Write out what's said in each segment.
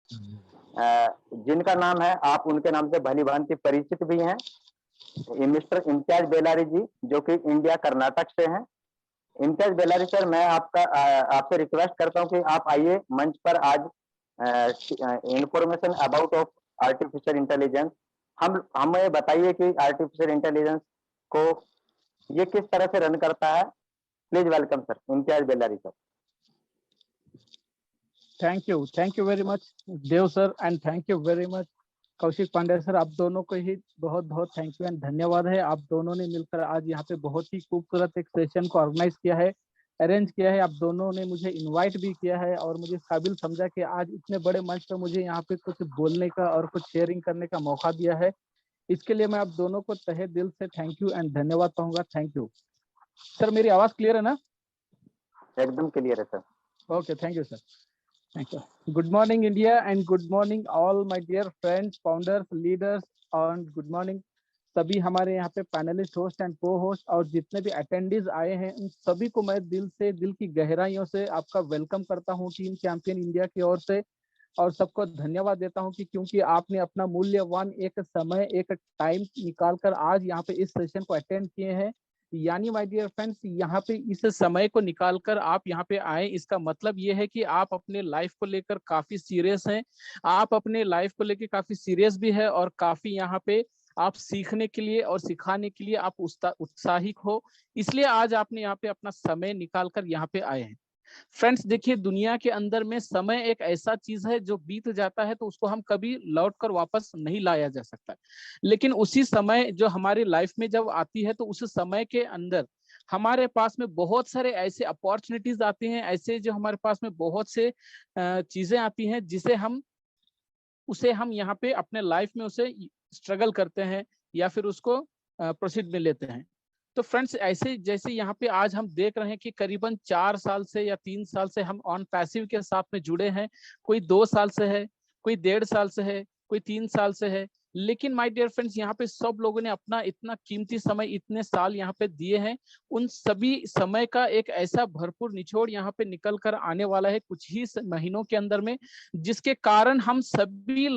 जिनका नाम है, आप उनके नाम से भली भांति परिचित भी हैं, मिस्टर इम्तियाज बेलारी जी, जो कि इंडिया कर्नाटक से हैं। इम्तियाज बेलारी सर, मैं आपसे रिक्वेस्ट करता हूं कि आप आइए मंच पर आज information about of artificial intelligence. हम हमें बताइए कि आर्टिफिशियल इंटेलिजेंस को ये किस तरह से रन करता है। Please welcome sir, Imtiaz Bellary sir. Thank you very much Dev sir, and thank you very much Kaushik Pandey sir. आप दोनों को ही बहुत बहुत थैंक यू एंड धन्यवाद है। आप दोनों ने मिलकर आज यहाँ पे बहुत ही खूबसूरत एक सेशन को ऑर्गेनाइज किया है, अरेंज किया है। आप दोनों ने मुझे इनवाइट भी किया है और मुझे इस काबिल समझा कि आज इतने बड़े मंच पर मुझे यहाँ पे कुछ बोलने का और कुछ शेयरिंग करने का मौका दिया है। इसके लिए मैं आप दोनों को तहे दिल से थैंक यू एंड धन्यवाद कहूंगा। Thank you sir. मेरी आवाज क्लियर है ना? एकदम क्लियर है sir. Okay, thank you sir. Thank you. Good morning, India, and good morning, all my dear friends, founders, leaders, and good morning सभी हमारे यहाँ पे पैनलिस्ट, होस्ट एंड को होस्ट और जितने भी अटेंडीज आए हैं, उन सभी को मैं दिल की गहराइयों से आपका वेलकम करता हूँ टीम चैंपियन इंडिया की ओर से। और सबको धन्यवाद देता हूँ कि क्योंकि आपने अपना मूल्यवान एक समय, एक टाइम निकालकर आज यहाँ पे इस सेशन को अटेंड किए हैं। यानी माय डियर फ्रेंड्स, यहाँ पे इस समय को निकालकर आप यहाँ पे आए, इसका मतलब ये है कि आप अपने लाइफ को लेकर काफी सीरियस हैं। आप अपने लाइफ को लेकर काफी सीरियस भी है और काफी यहाँ पे आप सीखने के लिए और सिखाने के लिए आप उत्साहित हो, इसलिए आज आपने यहाँ पे अपना समय निकालकर यहाँ पे आए हैं। फ्रेंड्स देखिए, दुनिया के अंदर में समय एक ऐसा चीज है जो बीत जाता है तो उसको हम कभी लौट कर वापस नहीं लाया जा सकता, लेकिन उसी समय जो हमारी लाइफ में जब आती है तो उस समय के अंदर हमारे पास में बहुत सारे ऐसे अपॉर्चुनिटीज आते हैं, ऐसे जो हमारे पास में बहुत से चीजें आती हैं जिसे हम यहाँ पे अपने लाइफ में उसे स्ट्रगल करते हैं या फिर उसको प्रोसीड में लेते हैं। तो फ्रेंड्स ऐसे जैसे यहाँ पे आज हम देख रहे हैं कि करीबन 4 साल से या 3 साल से हम ऑन पैसिव के साथ में जुड़े हैं। कोई 2 साल से है, कोई 1.5 साल से है, कोई 3 साल से है, लेकिन माय डियर फ्रेंड्स यहाँ पे सब लोगों ने अपना इतना कीमती समय, इतने साल यहाँ पे दिए हैं। उन सभी समय का एक ऐसा भरपूर निचोड़ यहाँ पे निकल कर आने वाला है कुछ ही महीनों के अंदर में, जिसके कारण हम सभी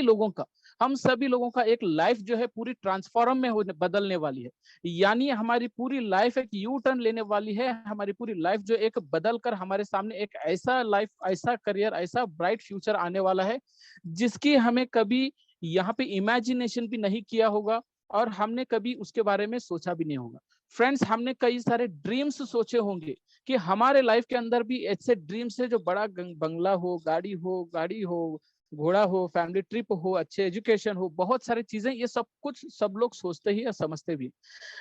लोगों का एक लाइफ जो है पूरी ट्रांसफॉर्म में बदलने वाली है। यानी हमारी पूरी लाइफ एक यू टर्न लेने वाली है। हमारी पूरी लाइफ जो एक बदल कर हमारे सामने एक ऐसा लाइफ, ऐसा करियर, ऐसा ब्राइट फ्यूचर आने वाला है जिसकी हमें कभी यहाँ पे इमेजिनेशन भी नहीं किया होगा और हमने कभी उसके बारे में सोचा भी नहीं होगा। फ्रेंड्स, हमने कई सारे ड्रीम्स सोचे होंगे कि हमारे लाइफ के अंदर भी ऐसे ड्रीम्स है जो बड़ा बंगला हो, गाड़ी हो, घोड़ा हो, फैमिली ट्रिप हो, अच्छे एजुकेशन हो, बहुत सारी चीजें, ये सब कुछ सब लोग सोचते ही और समझते भी।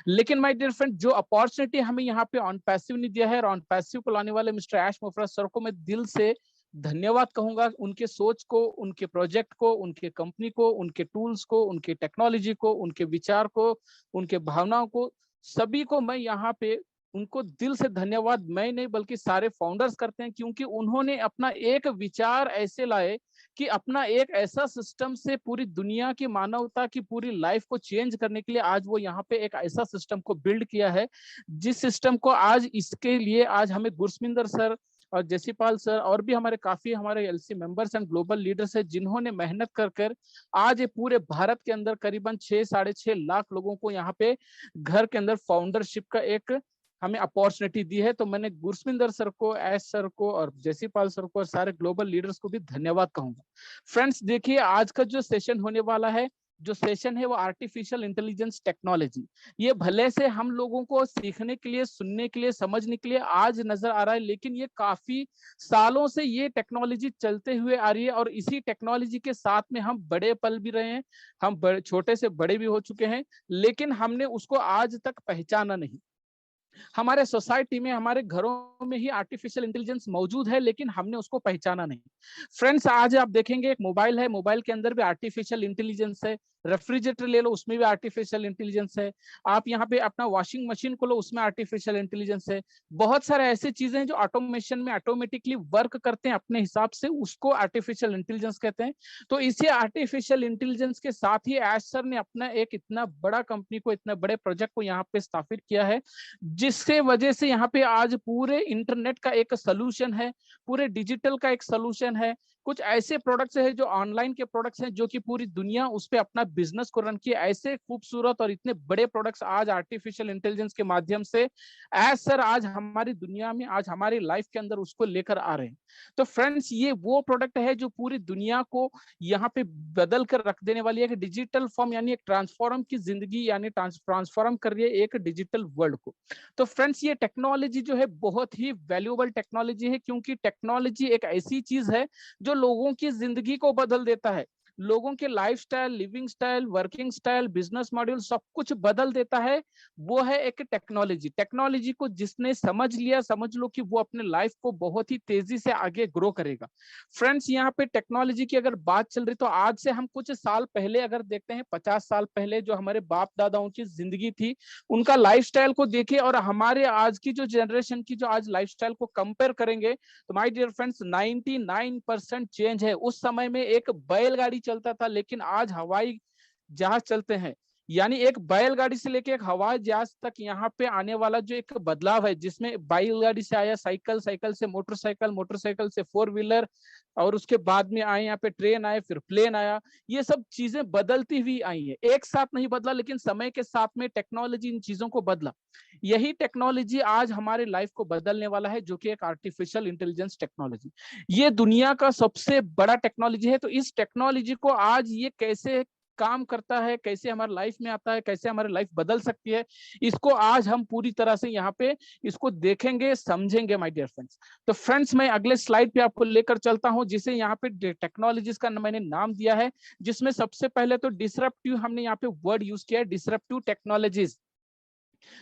लेकिन माय डियर फ्रेंड, जो अपॉर्चुनिटी हमें यहाँ पे ऑन पैसिव ने दिया है और ऑन पैसिव को लाने वाले मिस्टर ऐश मोफरा सर को मैं दिल से धन्यवाद कहूंगा। उनके सोच को, उनके प्रोजेक्ट को, उनके कंपनी को, उनके टूल्स को, उनके टेक्नोलॉजी को, उनके विचार को, उनके भावनाओं को, सभी को मैं यहाँ पे उनको दिल से धन्यवाद मैं नहीं बल्कि सारे फाउंडर्स करते हैं, क्योंकि उन्होंने अपना एक विचार ऐसे लाए कि अपना एक ऐसा सिस्टम से पूरी दुनिया की मानवता की पूरी लाइफ को चेंज करने के लिए आज वो यहाँ पे एक ऐसा सिस्टम को बिल्ड किया है, जिस सिस्टम को आज इसके लिए आज हमें गुरस्मिंदर सर और जयसीपाल सर और भी हमारे LC members and global leaders है, जिन्होंने मेहनत कर आज ये पूरे भारत के अंदर करीबन 6-6.5 लाख लोगों को यहाँ पे घर के अंदर फाउंडरशिप का एक हमें अपॉर्चुनिटी दी है। तो मैंने गुरस्मिंदर सर को, एस सर को और जयसीपाल सर को और सारे ग्लोबल लीडर्स को भी धन्यवाद कहूंगा। फ्रेंड्स देखिए, आज का जो सेशन होने वाला है, जो सेशन है वो आर्टिफिशियल इंटेलिजेंस टेक्नोलॉजी। ये भले से हम लोगों को सीखने के लिए, सुनने के लिए, समझने के लिए आज नजर आ रहा है, लेकिन ये काफी सालों से ये टेक्नोलॉजी चलते हुए आ रही है और इसी टेक्नोलॉजी के साथ में हम बड़े पल भी रहे हैं, हम छोटे से बड़े भी हो चुके हैं, लेकिन हमने उसको आज तक पहचाना नहीं। हमारे सोसाइटी में, हमारे घरों में ही आर्टिफिशियल इंटेलिजेंस मौजूद है, लेकिन हमने उसको पहचाना नहीं। फ्रेंड्स, आज आप देखेंगे एक मोबाइल है, मोबाइल के अंदर भी आर्टिफिशियल इंटेलिजेंस है। रेफ्रिजरेटर ले लो, उसमें भी आर्टिफिशियल इंटेलिजेंस है। आप यहाँ पे अपना वॉशिंग मशीन को लो, उसमें आर्टिफिशियल इंटेलिजेंस है। बहुत सारे ऐसी चीजें हैं जो ऑटोमेशन में ऑटोमेटिकली वर्क करते हैं अपने हिसाब से, उसको आर्टिफिशियल इंटेलिजेंस कहते हैं। तो इसी आर्टिफिशियल इंटेलिजेंस के साथ ही ऐश सर ने अपना एक इतना बड़ा कंपनी को, इतना बड़े प्रोजेक्ट को यहाँ पे स्थापित किया है, जिसके वजह से यहाँ पे आज पूरे इंटरनेट का एक सोल्यूशन है, पूरे डिजिटल का एक सोल्यूशन है। कुछ ऐसे प्रोडक्ट्स हैं जो ऑनलाइन के प्रोडक्ट्स हैं, जो कि पूरी दुनिया उस पे अपना बिजनेस को रन किए। ऐसे खूबसूरत और इतने बड़े प्रोडक्ट्स आज आर्टिफिशियल इंटेलिजेंस के माध्यम से एज सर आज हमारी दुनिया में, आज हमारी लाइफ के अंदर उसको लेकर आ रहे हैं। तो फ्रेंड्स, ये वो प्रोडक्ट है जो पूरी दुनिया को यहाँ पे बदल कर रख देने वाली है, कि डिजिटल फॉर्म यानी एक ट्रांसफॉर्म की जिंदगी, यानी ट्रांसफॉर्म कर रही है एक डिजिटल वर्ल्ड को। तो फ्रेंड्स, ये टेक्नोलॉजी जो है बहुत ही वैल्यूएबल टेक्नोलॉजी है, क्योंकि टेक्नोलॉजी एक ऐसी चीज है जो लोगों की जिंदगी को बदल देता है। लोगों के lifestyle, living style, working style, business module सब कुछ बदल देता है। वो है एक टेक्नोलॉजी। टेक्नोलॉजी को जिसने समझ लिया, समझ लो कि वो अपने लाइफ को बहुत ही तेजी से आगे ग्रो करेगा। फ्रेंड्स, यहाँ पे टेक्नोलॉजी की अगर बात चल रही, तो आज से हम कुछ साल पहले अगर देखते हैं, 50 साल पहले जो हमारे बाप दादाओं की जिंदगी थी, उनका लाइफस्टाइल को देखें और हमारे आज की जो जनरेशन की जो आज लाइफस्टाइल को कंपेयर करेंगे, तो माय डियर फ्रेंड्स 99% चेंज है। उस समय में एक बैलगाड़ी चलता था, लेकिन आज हवाई जहाज चलते हैं। यानी एक बैलगाड़ी से लेके एक हवाई जहाज तक यहाँ पे आने वाला जो एक बदलाव है, जिसमें बैलगाड़ी से आया साइकिल, साइकिल से मोटरसाइकिल, मोटरसाइकिल से फोर व्हीलर, और उसके बाद में आए यहाँ पे ट्रेन आए, फिर प्लेन आया। ये सब चीजें बदलती हुई आई है, एक साथ नहीं बदला, लेकिन समय के साथ में टेक्नोलॉजी इन चीजों को बदला। यही टेक्नोलॉजी आज हमारे लाइफ को बदलने वाला है, जो कि एक आर्टिफिशियल इंटेलिजेंस टेक्नोलॉजी। ये दुनिया का सबसे बड़ा टेक्नोलॉजी है। तो इस टेक्नोलॉजी को आज ये कैसे काम करता है, कैसे हमारे लाइफ में आता है, कैसे हमारी लाइफ बदल सकती है, इसको आज हम पूरी तरह से यहाँ पे इसको देखेंगे, समझेंगे माय डियर फ्रेंड्स। तो फ्रेंड्स, मैं अगले स्लाइड पे आपको लेकर चलता हूँ, जिसे यहाँ पे टेक्नोलॉजीज का मैंने नाम दिया है, जिसमें सबसे पहले तो डिसरप्टिव हमने यहाँ पे वर्ड यूज किया है, डिसरप्टिव टेक्नोलॉजीज।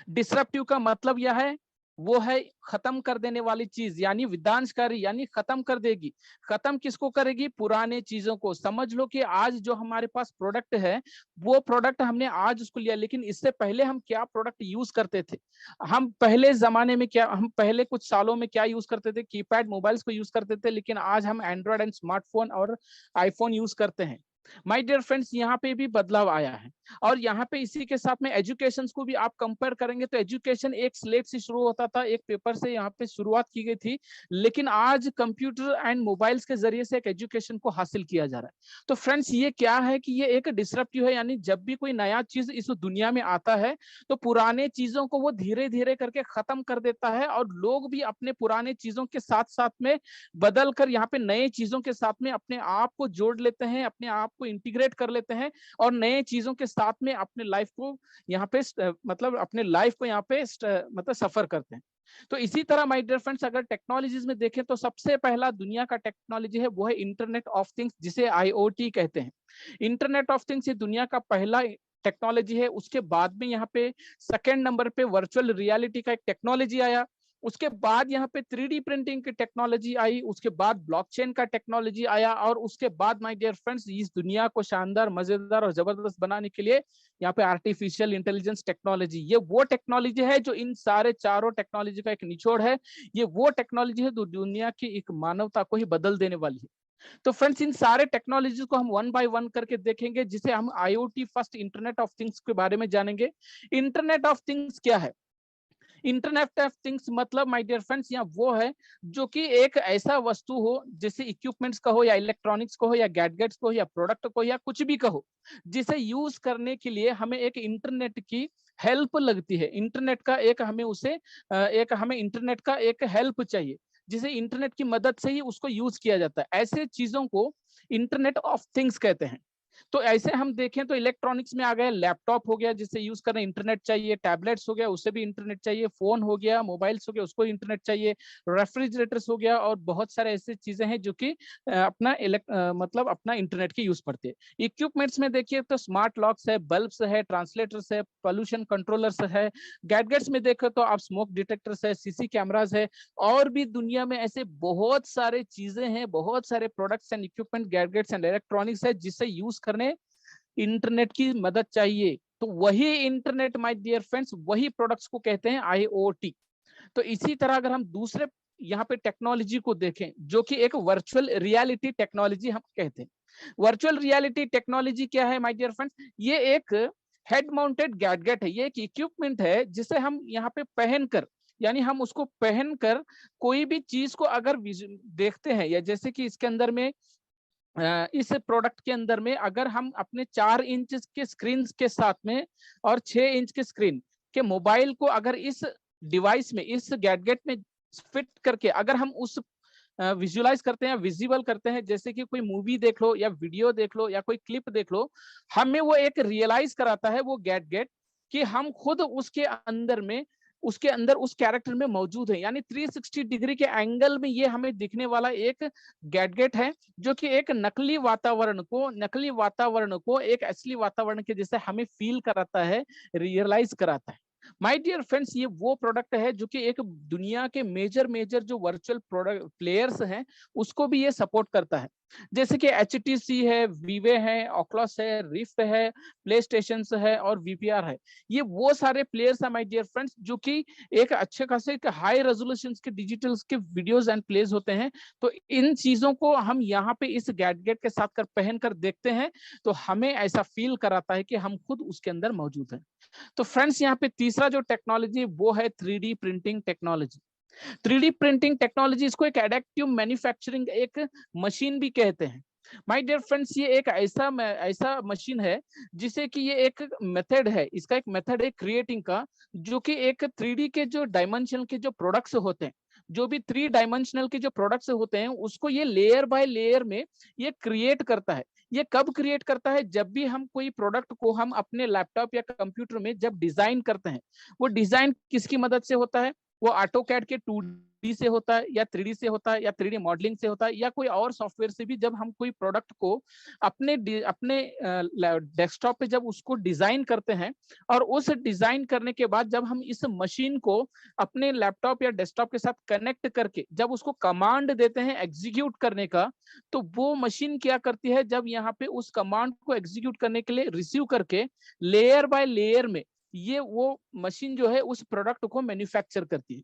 डिसरप्टिव का मतलब यह है, वो है खत्म कर देने वाली चीज, यानी विध्वंसकारी, यानी खत्म कर देगी। खत्म किसको करेगी? पुराने चीजों को। समझ लो कि आज जो हमारे पास प्रोडक्ट है, वो प्रोडक्ट हमने आज उसको लिया, लेकिन इससे पहले हम क्या प्रोडक्ट यूज करते थे? हम पहले जमाने में क्या, हम पहले कुछ सालों में क्या यूज करते थे? कीपैड मोबाइल्स को यूज करते थे, लेकिन आज हम एंड्रॉयड एंड स्मार्टफोन और आईफोन यूज करते हैं। माय डियर फ्रेंड्स, यहाँ पे भी बदलाव आया है। और यहाँ पे इसी के साथ में एजुकेशन को भी आप कंपेयर करेंगे, तो एजुकेशन एक स्लेट से शुरू होता था, एक पेपर से यहाँ पे शुरुआत की गई थी, लेकिन आज कंप्यूटर एंड मोबाइल्स के जरिए से एक एजुकेशन को हासिल किया जा रहा है। तो फ्रेंड्स, ये क्या है कि ये एक डिसरप्टिव है, यानी जब भी कोई नया चीज इस दुनिया में आता है, तो पुराने चीजों को वो धीरे धीरे करके खत्म कर देता है, और लोग भी अपने पुराने चीजों के साथ साथ में बदल कर यहाँ पे नए चीजों के साथ में अपने आप को जोड़ लेते हैं, अपने आप को इंटीग्रेट कर लेते हैं, और नए चीजों के साथ में अपने लाइफ को यहाँ पे मतलब अपने लाइफ को यहाँ पे मतलब सफर करते हैं। तो इसी तरह माय डियर फ्रेंड्स, अगर टेक्नोलॉजीज में देखें, तो सबसे पहला दुनिया का टेक्नोलॉजी है, वो है इंटरनेट ऑफ थिंग्स, जिसे IoT कहते हैं। इंटरनेट ऑफ थिंग्स ये दुनिया का पहला टेक्नोलॉजी है। उसके बाद में यहाँ पे सेकेंड नंबर पे वर्चुअल रियलिटी का एक टेक्नोलॉजी आया। उसके बाद यहाँ पे 3D प्रिंटिंग की टेक्नोलॉजी आई। उसके बाद ब्लॉकचेन का टेक्नोलॉजी आया। और उसके बाद माय डियर फ्रेंड्स, इस दुनिया को शानदार, मजेदार और जबरदस्त बनाने के लिए यहाँ पे आर्टिफिशियल इंटेलिजेंस टेक्नोलॉजी, ये वो टेक्नोलॉजी है जो इन सारे चारों टेक्नोलॉजी का एक निचोड़ है। ये वो टेक्नोलॉजी है जो दुनिया की एक मानवता को ही बदल देने वाली है। तो फ्रेंड्स, इन सारे टेक्नोलॉजीज को हम वन बाय वन करके देखेंगे, जिसे हम IoT first internet of things के बारे में जानेंगे। इंटरनेट ऑफ थिंग्स क्या है? इंटरनेट ऑफ थिंग्स मतलब माय डियर फ्रेंड्स यहाँ वो है जो कि एक ऐसा वस्तु हो, जैसे इक्विपमेंट्स का हो, या इलेक्ट्रॉनिक्स को हो, या गैजेट्स को हो, या प्रोडक्ट को, या कुछ भी कहो, जिसे यूज करने के लिए हमें एक इंटरनेट की हेल्प लगती है। इंटरनेट का एक हमें उसे एक हमें इंटरनेट का एक हेल्प चाहिए, जिसे इंटरनेट की मदद से ही उसको यूज किया जाता है। ऐसे चीजों को इंटरनेट ऑफ थिंग्स कहते हैं। तो ऐसे हम देखें तो इलेक्ट्रॉनिक्स में आ गए, लैपटॉप हो गया जिससे यूज करना इंटरनेट चाहिए, टैबलेट्स हो गया उसे भी इंटरनेट चाहिए, फोन हो गया, मोबाइल्स हो गया उसको इंटरनेट चाहिए, रेफ्रिजरेटर्स हो गया, और बहुत सारे ऐसे चीजें हैं जो कि अपना मतलब अपना इंटरनेट की यूज पड़ते हैं। इक्विपमेंट्स में देखिए तो स्मार्ट लॉक्स है, बल्ब्स है, ट्रांसलेटर्स है, पोल्यूशन कंट्रोलर्स है। गैजेट्स में देखो तो आप स्मोक डिटेक्टर्स है, CC कैमराज है, और भी दुनिया में ऐसे बहुत सारे चीजें हैं, बहुत सारे products and equipment, gadgets and electronics है, जिससे यूज करने इंटरनेट की मदद चाहिए। तो वही इंटरनेट माय डियर फ्रेंड्स, वही प्रोडक्ट्स को कहते हैं IoT। तो इसी तरह अगर हम दूसरे यहाँ पे टेक्नोलॉजी को देखें, जो कि एक वर्चुअल रियलिटी टेक्नोलॉजी हम कहते हैं। वर्चुअल रियलिटी टेक्नोलॉजी क्या है माय डियर फ्रेंड्स? ये एक हेड माउंटेड गैजेट है, ये एक इक्विपमेंट है जिसे हम यहाँ पे पहनकर, यानी हम उसको पहनकर कोई भी चीज को अगर देखते हैं, या जैसे कि इसके अंदर में इस प्रोडक्ट के अंदर में अगर हम अपने 4 इंच के स्क्रीन के साथ में और 6 इंच के स्क्रीन के मोबाइल को अगर इस डिवाइस में, इस गैजेट में फिट करके अगर हम उस विजुअलाइज करते हैं, विजिबल करते हैं, जैसे कि कोई मूवी देख लो या वीडियो देख लो या कोई क्लिप देख लो, हमें वो एक रियलाइज कराता है वो गैजेट कि हम खुद उसके अंदर में, उसके अंदर उस कैरेक्टर में मौजूद है। यानी 360 डिग्री के एंगल में ये हमें दिखने वाला एक गैजेट है, जो कि एक नकली वातावरण को एक असली वातावरण के जैसे हमें फील कराता है, रियलाइज कराता है। माय डियर फ्रेंड्स, ये वो प्रोडक्ट है जो कि एक दुनिया के मेजर जो वर्चुअल प्रोडक्ट प्लेयर्स हैं उसको भी ये सपोर्ट करता है। जैसे कि HTC है, वीवे है, ऑकुलस है, रिफ्ट है, प्ले स्टेशन है और VPR है। ये वो सारे प्लेयर्स हैं माय डियर फ्रेंड्स, जो कि एक अच्छे खासे हाई रेजोल्यूशन के डिजिटल के वीडियोस एंड प्लेस होते हैं। तो इन चीजों को हम यहाँ पे इस गैजेट के साथ पहन कर देखते हैं तो हमें ऐसा फील कराता है कि हम खुद उसके अंदर मौजूद हैं। तो फ्रेंड्स, यहाँ पे तीसरा जो टेक्नोलॉजी वो है 3D printing technology. 3D printing technology, इसको एक एडिटिव मैन्युफैक्चरिंग एक मशीन भी कहते हैं। माय डियर फ्रेंड्स, ये एक ऐसा मशीन है जिसे कि ये एक मेथड है, इसका एक मेथड है क्रिएटिंग का, जो कि एक 3D के जो डायमेंशनल के जो प्रोडक्ट्स होते हैं, जो भी 3 डायमेंशनल के जो प्रोडक्ट्स होते हैं उसको ये लेयर बाय लेयर में ये क्रिएट करता है। ये कब क्रिएट करता है? जब भी हम कोई प्रोडक्ट को हम अपने लैपटॉप या कंप्यूटर में जब डिजाइन करते हैं। वो डिजाइन किसकी मदद से होता है? वो ऑटोकैड के 2D से होता है या 3D से होता है या 3D मॉडलिंग से होता है या कोई और सॉफ्टवेयर से भी। जब हम कोई प्रोडक्ट को अपने डेस्कटॉप पे जब उसको डिजाइन करते हैं और उस डिजाइन करने के बाद जब हम इस मशीन को अपने लैपटॉप या डेस्कटॉप के साथ कनेक्ट करके जब उसको कमांड देते हैं एग्जीक्यूट करने का, तो वो मशीन क्या करती है, जब यहाँ पे उस कमांड को एग्जीक्यूट करने के लिए रिसीव करके लेयर बाय लेयर में ये वो मशीन जो है उस प्रोडक्ट को मैन्युफैक्चर करती है।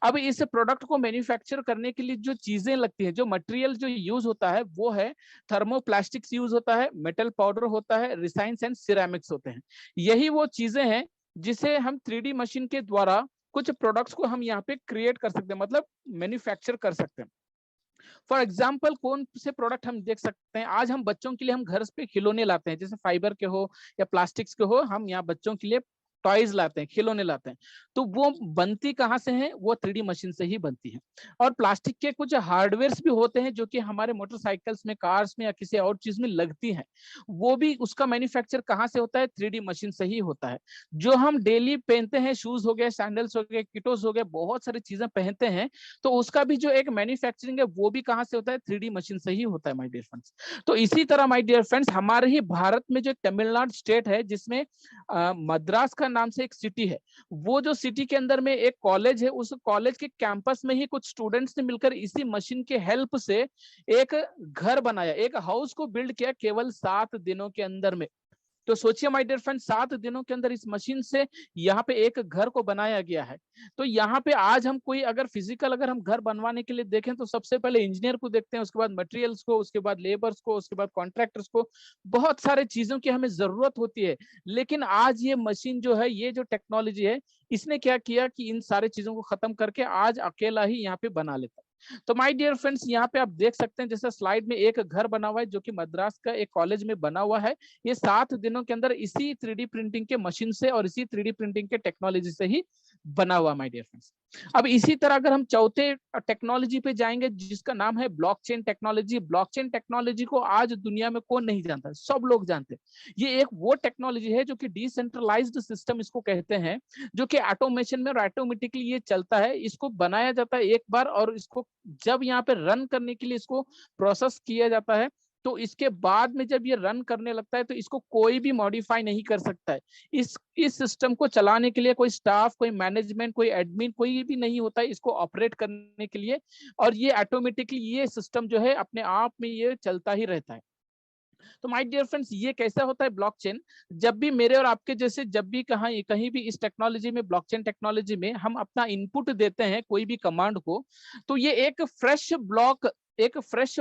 अब इस प्रोडक्ट को मैन्युफैक्चर करने के लिए जो चीजें लगती हैं, जो मटेरियल जो यूज होता है वो है थर्मोप्लास्टिक्स यूज होता है, मेटल पाउडर होता है, रिसाइंस एंड सिरेमिक्स होते हैं। यही वो चीजें हैं जिसे हम 3D मशीन के द्वारा कुछ प्रोडक्ट्स को हम यहाँ पे क्रिएट कर सकते हैं, मतलब मैन्युफैक्चर कर सकते हैं। फॉर एग्जाम्पल कौन से प्रोडक्ट हम देख सकते हैं? आज हम बच्चों के लिए हम घर पे खिलौने लाते हैं, जैसे फाइबर के हो या प्लास्टिक्स के हो, हम यहाँ बच्चों के लिए टॉयज लाते हैं, खिलौने लाते हैं। तो वो बनती कहाँ से है? वो 3D मशीन से ही बनती है। और प्लास्टिक के कुछ हार्डवेयर्स भी होते हैं जो कि हमारे मोटरसाइकिल्स में, कार्स में या किसी और चीज में लगती हैं। वो भी उसका मैन्युफैक्चर कहाँ से होता है? 3D मशीन से ही होता है। जो हम डेली पहनते हैं, शूज हो गए, सैंडल्स हो गए, किटोस हो गए, बहुत सारी चीजें पहनते हैं, तो उसका भी जो एक मैन्युफैक्चरिंग है वो भी कहाँ से होता है? 3D मशीन से ही होता है माय डियर फ्रेंड्स। तो इसी तरह माय डियर फ्रेंड्स, हमारे ही भारत में जो तमिलनाडु स्टेट है जिसमें मद्रास का नाम से एक सिटी है, वो जो सिटी के अंदर में एक कॉलेज है, उस कॉलेज के कैंपस में ही कुछ स्टूडेंट्स ने मिलकर इसी मशीन के हेल्प से एक घर बनाया, एक हाउस को बिल्ड किया केवल 7 दिनों के अंदर में। तो सोचिए माय डियर फ्रेंड, 7 दिनों के अंदर इस मशीन से यहाँ पे एक घर को बनाया गया है। तो यहाँ पे आज हम कोई अगर फिजिकल अगर हम घर बनवाने के लिए देखें तो सबसे पहले इंजीनियर को देखते हैं, उसके बाद मटेरियल्स को, उसके बाद लेबर्स को, उसके बाद कॉन्ट्रैक्टर्स को, बहुत सारे चीजों की हमें जरूरत होती है। लेकिन आज ये मशीन जो है, ये जो टेक्नोलॉजी है, इसने क्या किया कि इन सारे चीजों को खत्म करके आज अकेला ही यहाँ पे बना लेता है। तो माय डियर फ्रेंड्स, यहाँ पे आप देख सकते हैं जैसे स्लाइड में एक घर बना हुआ है जो कि मद्रास का एक कॉलेज में बना हुआ है। ये 7 दिनों के अंदर इसी 3D प्रिंटिंग के मशीन से और इसी 3D प्रिंटिंग के टेक्नोलॉजी से ही बना हुआ माय डियर फ्रेंड्स। अब इसी तरह अगर हम चौथे टेक्नोलॉजी पे जाएंगे जिसका नाम है ब्लॉकचेन टेक्नोलॉजी। ब्लॉकचेन टेक्नोलॉजी को आज दुनिया में कौन नहीं जानता, सब लोग जानते हैं। ये एक वो टेक्नोलॉजी है जो कि डिसेंट्रलाइज्ड सिस्टम इसको कहते हैं, जो कि ऑटोमेशन में और ऑटोमेटिकली ये चलता है। इसको बनाया जाता है एक बार और इसको जब यहाँ पे रन करने के लिए इसको प्रोसेस किया जाता है, तो इसके बाद में जब ये रन करने लगता है तो इसको कोई भी मॉडिफाई नहीं कर सकता है। इस सिस्टम को चलाने के लिए कोई स्टाफ, कोई मैनेजमेंट, कोई एडमिन, कोई भी नहीं होता है इसको ऑपरेट करने के लिए। और ये ऑटोमेटिकली ये सिस्टम जो है अपने आप में ये चलता ही रहता है। तो माय डियर फ्रेंड्स, ये कैसा होता है ब्लॉकचेन? जब भी मेरे और आपके जैसे जब भी कहीं भी इस टेक्नोलॉजी में, ब्लॉकचेन टेक्नोलॉजी में हम अपना इनपुट देते हैं कोई भी कमांड को, तो ये एक फ्रेश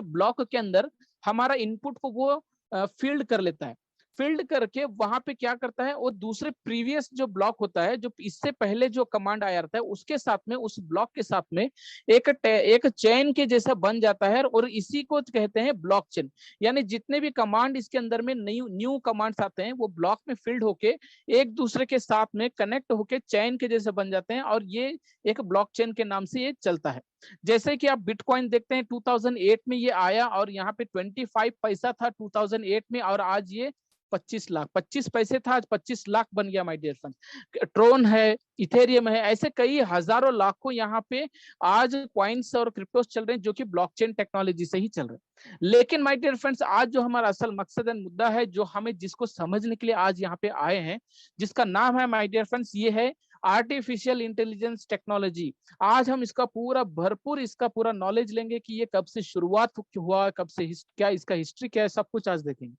ब्लॉक के अंदर हमारा इनपुट को वो फील्ड कर लेता है। फिल्ड करके वहां पे क्या करता है, वो दूसरे प्रीवियस जो ब्लॉक होता है, जो इससे पहले जो कमांड आया रहता है, उसके साथ में, उस ब्लॉक के साथ में एक चेन के जैसा बन जाता है, और इसी को कहते हैं ब्लॉक चेन। यानी जितने भी कमांड इसके अंदर में न्यू कमांड्स आते हैं, वो ब्लॉक में फिल्ड होके एक दूसरे के साथ में कनेक्ट होके चेन के जैसे बन जाते हैं, और ये एक ब्लॉकचेन के नाम से ये चलता है। जैसे कि आप बिटकॉइन देखते हैं, 2008 में ये आया, और यहाँ पे 25 पैसा था 2008 में, और आज ये 25 लाख, 25 पैसे था, आज 25 लाख बन गया माय डियर फ्रेंड्स। ट्रोन है, इथेरियम है, ऐसे कई हजारों लाखों यहाँ पे आज क्वाइंस और क्रिप्टोस चल रहे हैं, जो कि ब्लॉकचेन टेक्नोलॉजी से ही चल रहे हैं। लेकिन माय डियर फ्रेंड्स, आज जो हमारा असल मकसद एंड मुद्दा है, जो हमें जिसको समझने के लिए आज यहाँ पे आए हैं, जिसका नाम है माय डियर फ्रेंड्स, ये है आर्टिफिशियल इंटेलिजेंस टेक्नोलॉजी। आज हम इसका पूरा भरपूर इसका पूरा नॉलेज लेंगे कि ये कब से शुरुआत हुआ, कब से क्या इसका हिस्ट्री क्या है, सब कुछ आज देखेंगे।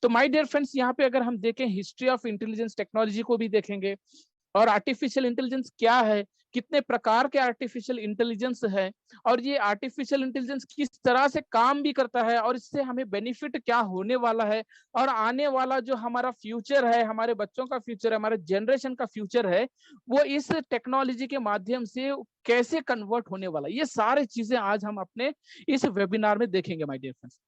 तो माय डियर फ्रेंड्स, यहाँ पे अगर हम देखें हिस्ट्री ऑफ इंटेलिजेंस टेक्नोलॉजी को भी देखेंगे, और आर्टिफिशियल इंटेलिजेंस क्या है, कितने प्रकार के आर्टिफिशियल इंटेलिजेंस है, और ये आर्टिफिशियल इंटेलिजेंस किस तरह से काम भी करता है, और इससे हमें बेनिफिट क्या होने वाला है, और आने वाला जो हमारा फ्यूचर है, हमारे बच्चों का फ्यूचर है, हमारे जनरेशन का फ्यूचर है, वो इस टेक्नोलॉजी के माध्यम से कैसे कन्वर्ट होने वाला है, ये सारी चीजें आज हम अपने इस वेबिनार में देखेंगे माय डियर फ्रेंड्स।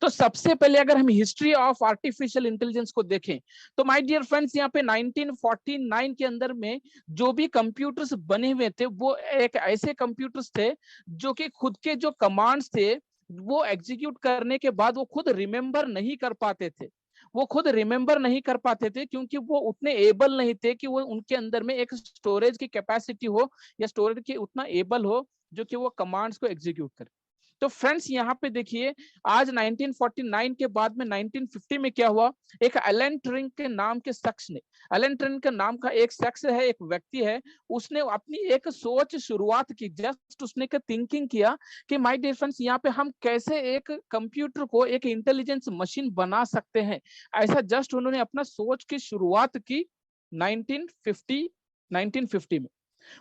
तो सबसे पहले अगर हम हिस्ट्री ऑफ आर्टिफिशियल इंटेलिजेंस को देखें, तो माय डियर फ्रेंड्स, यहाँ पे 1949 के अंदर में जो भी कंप्यूटर्स बने हुए थे, वो एक ऐसे कंप्यूटर्स थे जो कि खुद के जो कमांड्स थे, वो एग्जीक्यूट करने के बाद वो खुद रिमेंबर नहीं कर पाते थे। वो खुद रिमेंबर नहीं कर पाते थे, क्योंकि वो उतने एबल नहीं थे कि वो उनके अंदर में एक स्टोरेज की कैपेसिटी हो, या स्टोरेज की उतना एबल हो जो कि वो कमांड्स को एग्जीक्यूट करे। तो फ्रेंड्स, यहाँ पे देखिए, आज 1949 के बाद में 1950 में क्या हुआ, एक एलन ट्यूरिंग के नाम के शख्स ने, एलन ट्यूरिंग के नाम का एक शख्स है, एक व्यक्ति है, उसने अपनी एक सोच शुरुआत की। जस्ट उसने एक थिंकिंग किया कि माय डियर फ्रेंड्स, यहाँ पे हम कैसे एक कंप्यूटर को एक इंटेलिजेंस मशीन बना सकते हैं। ऐसा जस्ट उन्होंने अपना सोच की शुरुआत की 1950 में।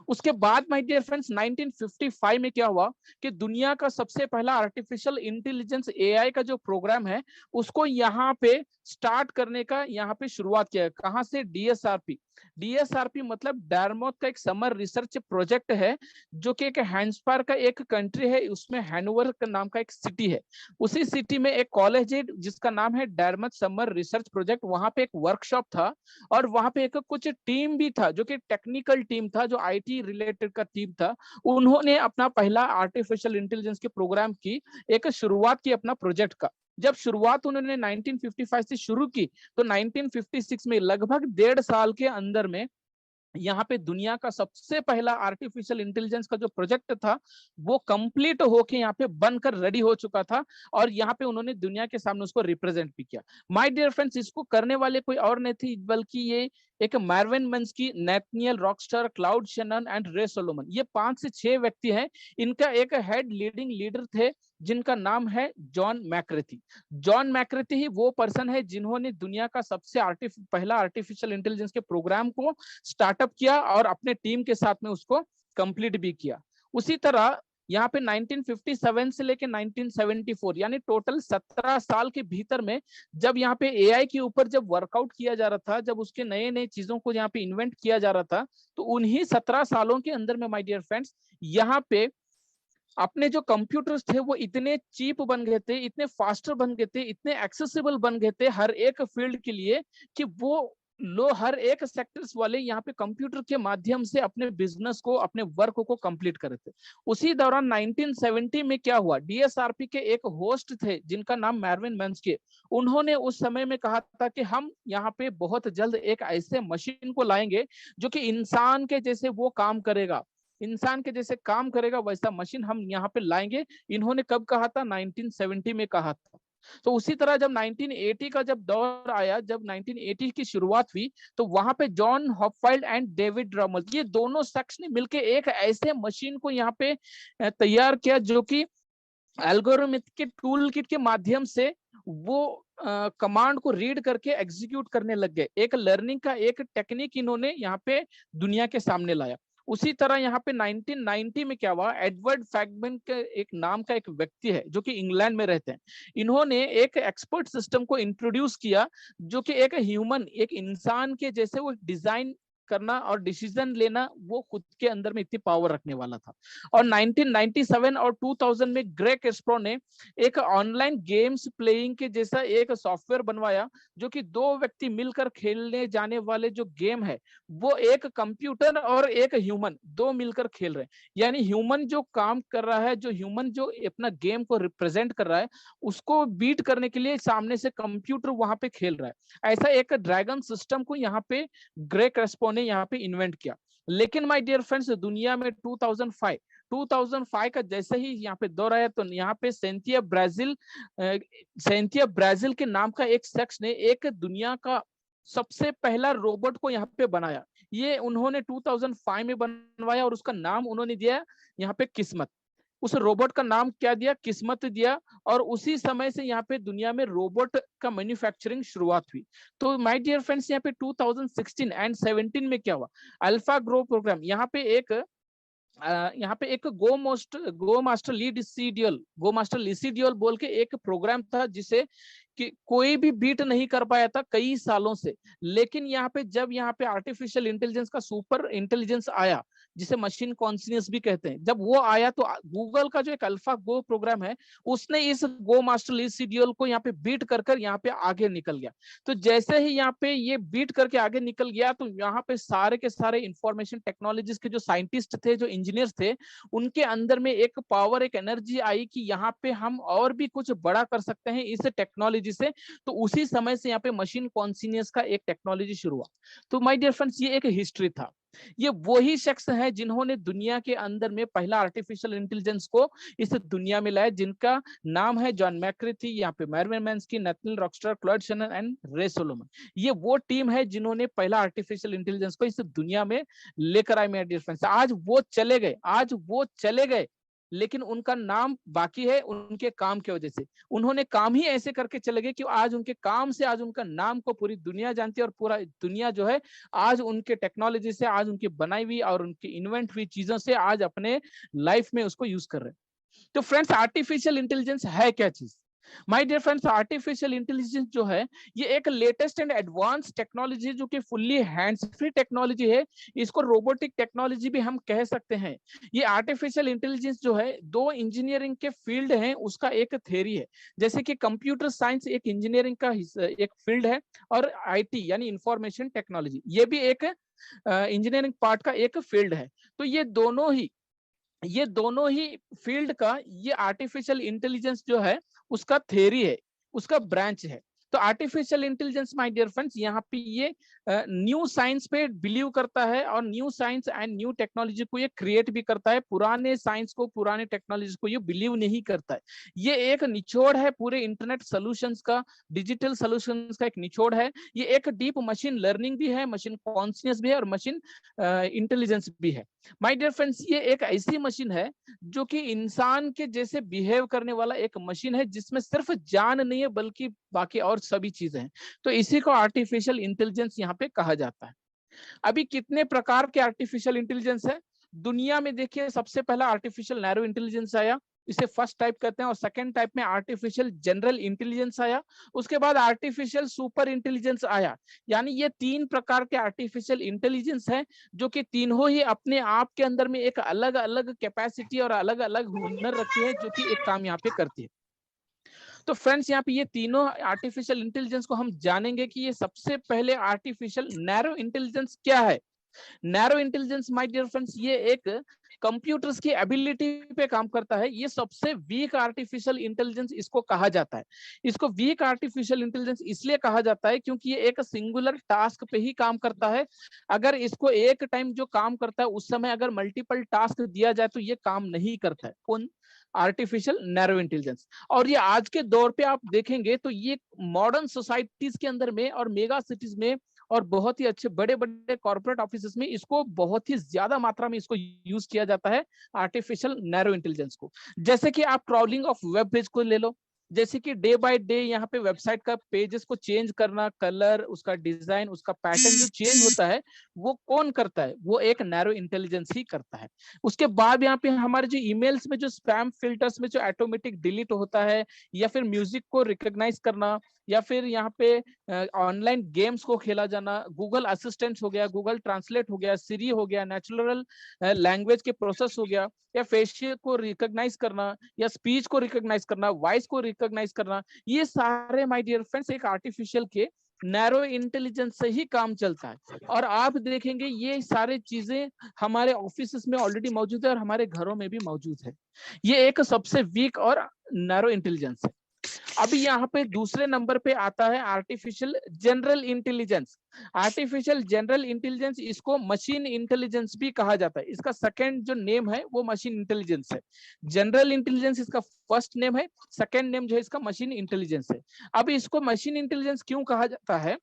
उसके बाद माय डियर फ्रेंड्स, 1955 में क्या हुआ कि दुनिया का सबसे पहला आर्टिफिशियल इंटेलिजेंस एआई का जो प्रोग्राम है, उसको यहाँ पे स्टार्ट करने का यहाँ पे शुरुआत किया। कहाँ से? डीएसआरपी। डीएसआरपी मतलब डार्टमाउथ का एक समर रिसर्च प्रोजेक्ट है, जो कि एक हैम्सपायर का एक कंट्री है, उसमें हैनोवर का नाम का एक सिटी है। उसी सिटी में एक कॉलेज है जिसका नाम है डार्टमाउथ समर रिसर्च प्रोजेक्ट। वहां पे एक वर्कशॉप था, और वहां पे एक कुछ टीम भी था, जो कि टेक्निकल टीम था, जो आईटी रिलेटेड का टीम था। उन्होंने अपना पहला आर्टिफिशियल इंटेलिजेंस के प्रोग्राम की एक शुरुआत की अपना प्रोजेक्ट का। जब शुरुआत उन्होंने 1955 से शुरू की, तो 1956 में लगभग 1.5 साल के अंदर में यहाँ पे दुनिया का सबसे पहला आर्टिफिशियल इंटेलिजेंस का जो प्रोजेक्ट था, वो कंप्लीट होके यहाँ पे बनकर रेडी हो चुका था, और यहाँ पे उन्होंने दुनिया के सामने उसको रिप्रेजेंट भी किया। माय डियर फ्रेंड्स, इसको करने वाले कोई और नहीं थे, बल्कि ये एक Marvin Minsky, Nathaniel Rochester, Claude Shannon and Ray Solomon, ये 5 से 6 व्यक्ति हैं। इनका एक हेड लीडिंग लीडर थे, जिनका नाम है जॉन मैक्रेथी। जॉन मैक्रेथी ही वो पर्सन है जिन्होंने दुनिया का सबसे पहला आर्टिफिशियल इंटेलिजेंस के प्रोग्राम को स्टार्टअप किया, और अपने टीम के साथ में उसको कंप्लीट भी किया। उसी तरह यहाँ पे 1957 से लेके 1974, यानी टोटल 17 साल के भीतर में, जब यहाँ पे एआई के ऊपर जब वर्कआउट किया जा रहा था, जब उसके नए नए चीजों को यहाँ पे इन्वेंट किया जा रहा था, तो उन्हीं 17 सालों के अंदर में माय डियर फ्रेंड्स, यहाँ पे अपने जो कंप्यूटर्स थे वो इतने चीप बन गए थे, इतने फास्टर बन गए थे, इतने एक्सेसिबल बन गए थे हर एक फील्ड के लिए, कि वो हर एक सेक्टर्स वाले यहाँ पे कंप्यूटर के माध्यम से अपने बिजनेस को, अपने वर्क को कंप्लीट करे थे। उसी दौरान 1970 में क्या हुआ, डीएसआरपी के एक होस्ट थे जिनका नाम मार्विन मिन्स्की, उन्होंने उस समय में कहा था कि हम यहाँ पे बहुत जल्द एक ऐसे मशीन को लाएंगे जो कि इंसान के जैसे वो काम करेगा, इंसान के जैसे काम करेगा, वैसा मशीन हम यहाँ पे लाएंगे। इन्होंने कब कहा था? 1970 में कहा था। तो उसी तरह जब 1980 का जब दौर आया, जब 1980 की शुरुआत हुई, तो वहां पे जॉन हॉपफील्ड एंड डेविड ड्रमल, ये दोनों शख्स ने मिलकर एक ऐसे मशीन को यहाँ पे तैयार किया, जो कि एल्गोरिथम के टूल किट के माध्यम से वो कमांड को रीड करके एग्जीक्यूट करने लग गए। एक लर्निंग का एक टेक्निक इन्होंने यहाँ पे दुनिया के सामने लाया। उसी तरह यहाँ पे 1990 में क्या हुआ, एडवर्ड फैगमैन के एक नाम का एक व्यक्ति है जो कि इंग्लैंड में रहते हैं। इन्होंने एक एक्सपर्ट सिस्टम को इंट्रोड्यूस किया जो कि एक ह्यूमन, एक इंसान के जैसे वो डिजाइन करना और डिसीजन लेना वो खुद के अंदर में इतनी पावर रखने वाला था। और 1997 और 2000 में ग्रेग कैस्परो ने एक ऑनलाइन गेम्स प्लेइंग के जैसा एक सॉफ्टवेयर बनवाया जो कि दो व्यक्ति मिलकर खेलने जाने वाले जो गेम है वो एक कंप्यूटर और एक ह्यूमन दो मिलकर खेल रहे हैं। यानी ह्यूमन जो काम कर रहा है, जो ह्यूमन जो अपना गेम को रिप्रेजेंट कर रहा है, उसको बीट करने के लिए सामने से कंप्यूटर वहां पे खेल रहा है। ऐसा एक ड्रैगन सिस्टम को यहाँ पे ग्रेग कैस्परो ने यहाँ पे इन्वेंट किया। लेकिन माय डियर फ्रेंड्स, दुनिया में 2005 का जैसे ही यहाँ पे दौर आया तो यहाँ पे सेंथिया ब्राजील के नाम का एक शख्स ने एक दुनिया का सबसे पहला रोबोट को यहाँ पे बनाया। ये उन्होंने 2005 में बनवाया और उसका नाम उन्होंने दिया यहाँ पे किस्मत। उस रोबोट का नाम क्या दिया? किस्मत दिया। और उसी समय से यहाँ पे दुनिया में रोबोट का मैन्युफैक्चरिंग शुरुआत हुई। तो माय डियर फ्रेंड्स, यहाँ पे 2016 एंड 17 में क्या हुआ, अल्फा ग्रो प्रोग्राम, यहाँ पे एक गो मास्टर लिसिडियल बोल के एक प्रोग्राम था जिसे कि कोई भी बीट नहीं कर पाया था कई सालों से। लेकिन यहाँ पे जब यहाँ पे आर्टिफिशियल इंटेलिजेंस का सुपर इंटेलिजेंस आया, जिसे मशीन कॉन्शियस भी कहते हैं, जब वो आया तो गूगल का जो एक अल्फा गो प्रोग्राम है उसने इस गो मास्टर लिसिडियल को यहाँ पे बीट कर यहाँ पे आगे निकल गया। तो जैसे ही यहाँ पे ये बीट करके आगे निकल गया तो यहाँ पे सारे के सारे इंफॉर्मेशन टेक्नोलॉजीज के जो साइंटिस्ट थे, जो इंजीनियर्स थे, उनके अंदर में एक पावर, एक एनर्जी आई कि यहाँ पे हम और भी कुछ बड़ा कर सकते हैं इस टेक्नोलॉजी से। तो उसी समय से यहाँ पे मशीन कॉन्शियस का एक टेक्नोलॉजी शुरू हुआ। तो माय डियर फ्रेंड्स, ये एक हिस्ट्री था। ये वही शख्स है जिन्होंने दुनिया के अंदर में पहला आर्टिफिशियल इंटेलिजेंस को इस दुनिया में लाया, जिनका नाम है जॉन मैक्रेथी, यहाँ पे मैरविन मैन्स्की, नेथनियल Rockstar, Claude Shannon and Ray Solomon. ये वो टीम है जिन्होंने पहला आर्टिफिशियल इंटेलिजेंस को इस दुनिया में लेकर आए। मेरे डियर फ्रेंड्स, आज वो चले गए, लेकिन उनका नाम बाकी है उनके काम की वजह से। उन्होंने काम ही ऐसे करके चले गए कि आज उनके काम से आज उनका नाम को पूरी दुनिया जानती है और पूरा दुनिया जो है आज उनके टेक्नोलॉजी से, आज उनकी बनाई हुई और उनकी इन्वेंट हुई चीजों से आज अपने लाइफ में उसको यूज कर रहे हैं। तो फ्रेंड्स, आर्टिफिशियल इंटेलिजेंस है क्या चीज? My dear friends, artificial intelligence जो है ये एक लेटेस्ट एंड एडवांस टेक्नोलॉजी जो कि फुल्ली हैंड्स फ्री टेक्नोलॉजी है। इसको रोबोटिक टेक्नोलॉजी भी हम कह सकते हैं। ये आर्टिफिशियल इंटेलिजेंस जो है दो इंजीनियरिंग के फील्ड हैं उसका एक थ्योरी है। जैसे कि कंप्यूटर साइंस एक इंजीनियरिंग का एक फील्ड है और आईटी यानी इंफॉर्मेशन टेक्नोलॉजी ये भी एक इंजीनियरिंग पार्ट का एक फील्ड है। तो ये दोनों ही फील्ड का ये आर्टिफिशियल इंटेलिजेंस जो है उसका थ्योरी है, उसका ब्रांच है। तो artificial intelligence my dear friends यहाँ पे ये न्यू साइंस पे बिलीव करता है और new science and new technology को ये क्रिएट भी करता है। पुराने साइंस को, पुराने टेक्नोलॉजी को ये बिलीव नहीं करता है। ये एक निचोड़ है पूरे इंटरनेट सॉल्यूशंस का, डिजिटल सॉल्यूशंस का एक निचोड़ है। ये एक डीप मशीन लर्निंग भी है, मशीन कॉन्शियस भी है और मशीन इंटेलिजेंस भी है। माय डियर फ्रेंड्स, ये एक ऐसी मशीन है जो कि इंसान के जैसे बिहेव करने वाला एक मशीन है जिसमें सिर्फ जान नहीं है बल्कि बाकी और सभी चीजें हैं। तो इसी को आर्टिफिशियल इंटेलिजेंस यहाँ पे कहा जाता है। अभी कितने प्रकार के आर्टिफिशियल इंटेलिजेंस है दुनिया में? देखिए, सबसे पहला आर्टिफिशियल नैरो इंटेलिजेंस आया, इसे फर्स्ट टाइप कहते हैं। और सेकंड टाइप में आर्टिफिशियल जनरल इंटेलिजेंस आया। उसके बाद आर्टिफिशियल सुपर इंटेलिजेंस आया। यानी ये तीन प्रकार के आर्टिफिशियल इंटेलिजेंस हैं जो कि तीनों ही अपने आप के अंदर में एक अलग अलग कैपेसिटी और अलग अलग हुनर रखी है जो कि एक काम यहाँ पे करती है। तो फ्रेंड्स, यहाँ पे ये तीनों आर्टिफिशियल इंटेलिजेंस को हम जानेंगे कि ये सबसे पहले आर्टिफिशियल नैरो इंटेलिजेंस क्या है। Narrow intelligence my dear friends ये एक कंप्यूटर्स की एबिलिटी पे काम करता है। ये सबसे वीक आर्टिफिशियल इंटेलिजेंस इसको कहा जाता है। इसको वीक आर्टिफिशियल इंटेलिजेंस इसलिए कहा जाता है क्योंकि ये एक सिंगुलर टास्क पे ही काम करता है। अगर इसको एक टाइम जो काम करता है उस समय अगर मल्टीपल टास्क दिया जाए तो ये काम नहीं करता है। कौन? Artificial narrow intelligence. और ये आज के दौर पे आप देखेंगे तो ये मॉडर्न सोसाइटीज के अंदर में और मेगा सिटीज में और बहुत ही अच्छे बड़े बड़े कॉर्पोरेट ऑफिस में इसको बहुत ही ज्यादा मात्रा में इसको यूज किया जाता है, आर्टिफिशियल नैरो इंटेलिजेंस को। जैसे कि आप क्राउलिंग ऑफ वेब पेज को ले लो, जैसे कि डे बाय डे यहाँ पे वेबसाइट का पेजेस को चेंज करना, कलर, उसका डिजाइन, उसका पैटर्न जो चेंज होता है वो कौन करता है? वो एक नैरो इंटेलिजेंस ही करता है। उसके बाद यहाँ पे हमारे जो ईमेल्स में जो स्पैम फिल्टर्स में जो ऑटोमेटिक डिलीट होता है, या फिर म्यूजिक को रिकॉग्नाइज करना, या फिर यहाँ पे ऑनलाइन गेम्स को खेला जाना, गूगल असिस्टेंट हो गया, गूगल ट्रांसलेट हो गया, सिरी हो गया, नेचुरल लैंग्वेज के प्रोसेस हो गया, या फेशियल को रिकॉग्नाइज करना, या स्पीच को रिकॉग्नाइज करना, वॉइस को रिकॉग्नाइज करना, ये सारे माय डियर फ्रेंड्स एक आर्टिफिशियल के नैरो इंटेलिजेंस से ही काम चलता है। और आप देखेंगे ये सारी चीजें हमारे ऑफिस में ऑलरेडी मौजूद है और हमारे घरों में भी मौजूद है। ये एक सबसे वीक और नैरो इंटेलिजेंस है। अभी यहाँ पे दूसरे नंबर पे आता है artificial general intelligence. Artificial general intelligence, इसको मशीन इंटेलिजेंस भी कहा जाता है। इसका सेकंड जो नेम है वो मशीन इंटेलिजेंस है। जनरल इंटेलिजेंस इसका फर्स्ट नेम है, सेकंड नेम जो है इसका मशीन इंटेलिजेंस है। अब इसको मशीन इंटेलिजेंस क्यों कहा जाता है?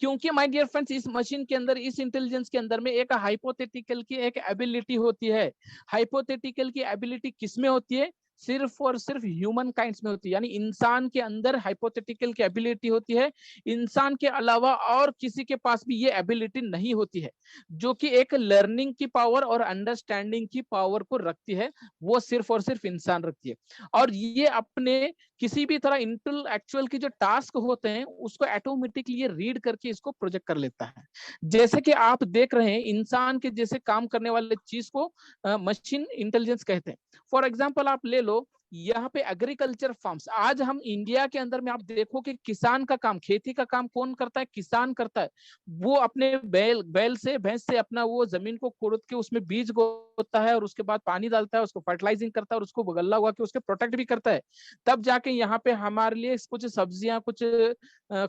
क्योंकि माय डियर फ्रेंड्स इस मशीन के अंदर, इस इंटेलिजेंस के अंदर में एक हाइपोथेटिकल की एक एबिलिटी होती है। हाइपोथेटिकल की एबिलिटी किसमें होती है? सिर्फ और सिर्फ ह्यूमन काइंड्स में होती है, यानी इंसान के अंदर हाइपोथेटिकल की एबिलिटी होती है। इंसान के अलावा और किसी के पास भी ये एबिलिटी नहीं होती है, जो कि एक लर्निंग की पावर और अंडरस्टैंडिंग की पावर को रखती है, वो सिर्फ और सिर्फ इंसान रखती है। और ये अपने किसी भी तरह इंटेलेक्चुअल की जो टास्क होते हैं उसको ऑटोमेटिकली ये रीड करके इसको प्रोजेक्ट कर लेता है। जैसे कि आप देख रहे हैं इंसान के जैसे काम करने वाले चीज को मशीन इंटेलिजेंस कहते हैं। फॉर एग्जांपल आप ले लो, यहाँ पे एग्रीकल्चर फार्म्स, आज हम इंडिया के अंदर में आप देखो कि किसान का काम, खेती का काम कौन करता है? किसान करता है। वो अपने बैल से, भैंस से अपना वो जमीन को खोद के उसमें बीज बोता है और उसके बाद पानी डालता है, उसको फर्टिलाइजिंग करता है और उसको गल्ला उगा के उसके प्रोटेक्ट भी करता है। तब जाके यहाँ पे हमारे लिए कुछ सब्जियां, कुछ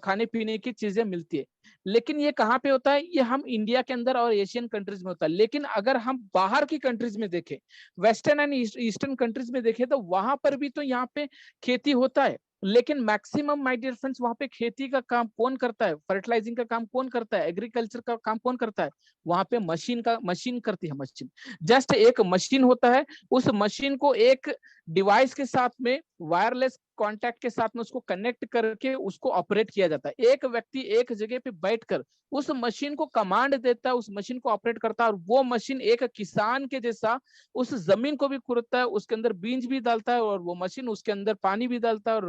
खाने पीने की चीजें मिलती है। लेकिन ये कहाँ पे होता है? ये हम इंडिया के अंदर और एशियन कंट्रीज में होता है। लेकिन अगर हम बाहर की कंट्रीज में देखें, वेस्टर्न एंड ईस्टर्न कंट्रीज में देखें, तो वहां पर भी तो यहाँ पे खेती होता है। लेकिन मैक्सिमम माय डियर फ्रेंड्स वहां पे खेती का काम कौन करता है? फर्टिलाइजिंग का काम कौन करता है? एग्रीकल्चर का काम कौन करता है? वहां पे मशीन करती है। मशीन जस्ट एक मशीन होता है, उस मशीन को एक डिवाइस के साथ में, वायरलेस कॉन्टैक्ट के साथ में उसको कनेक्ट करके उसको ऑपरेट किया जाता है। एक व्यक्ति एक जगह पे बैठकर उस मशीन को कमांड देता है, उस मशीन को ऑपरेट करता है, और वो मशीन एक किसान के जैसा उस जमीन को भी खुरता है, उसके अंदर बीज भी डालता है, और वो मशीन उसके अंदर पानी भी डालता है,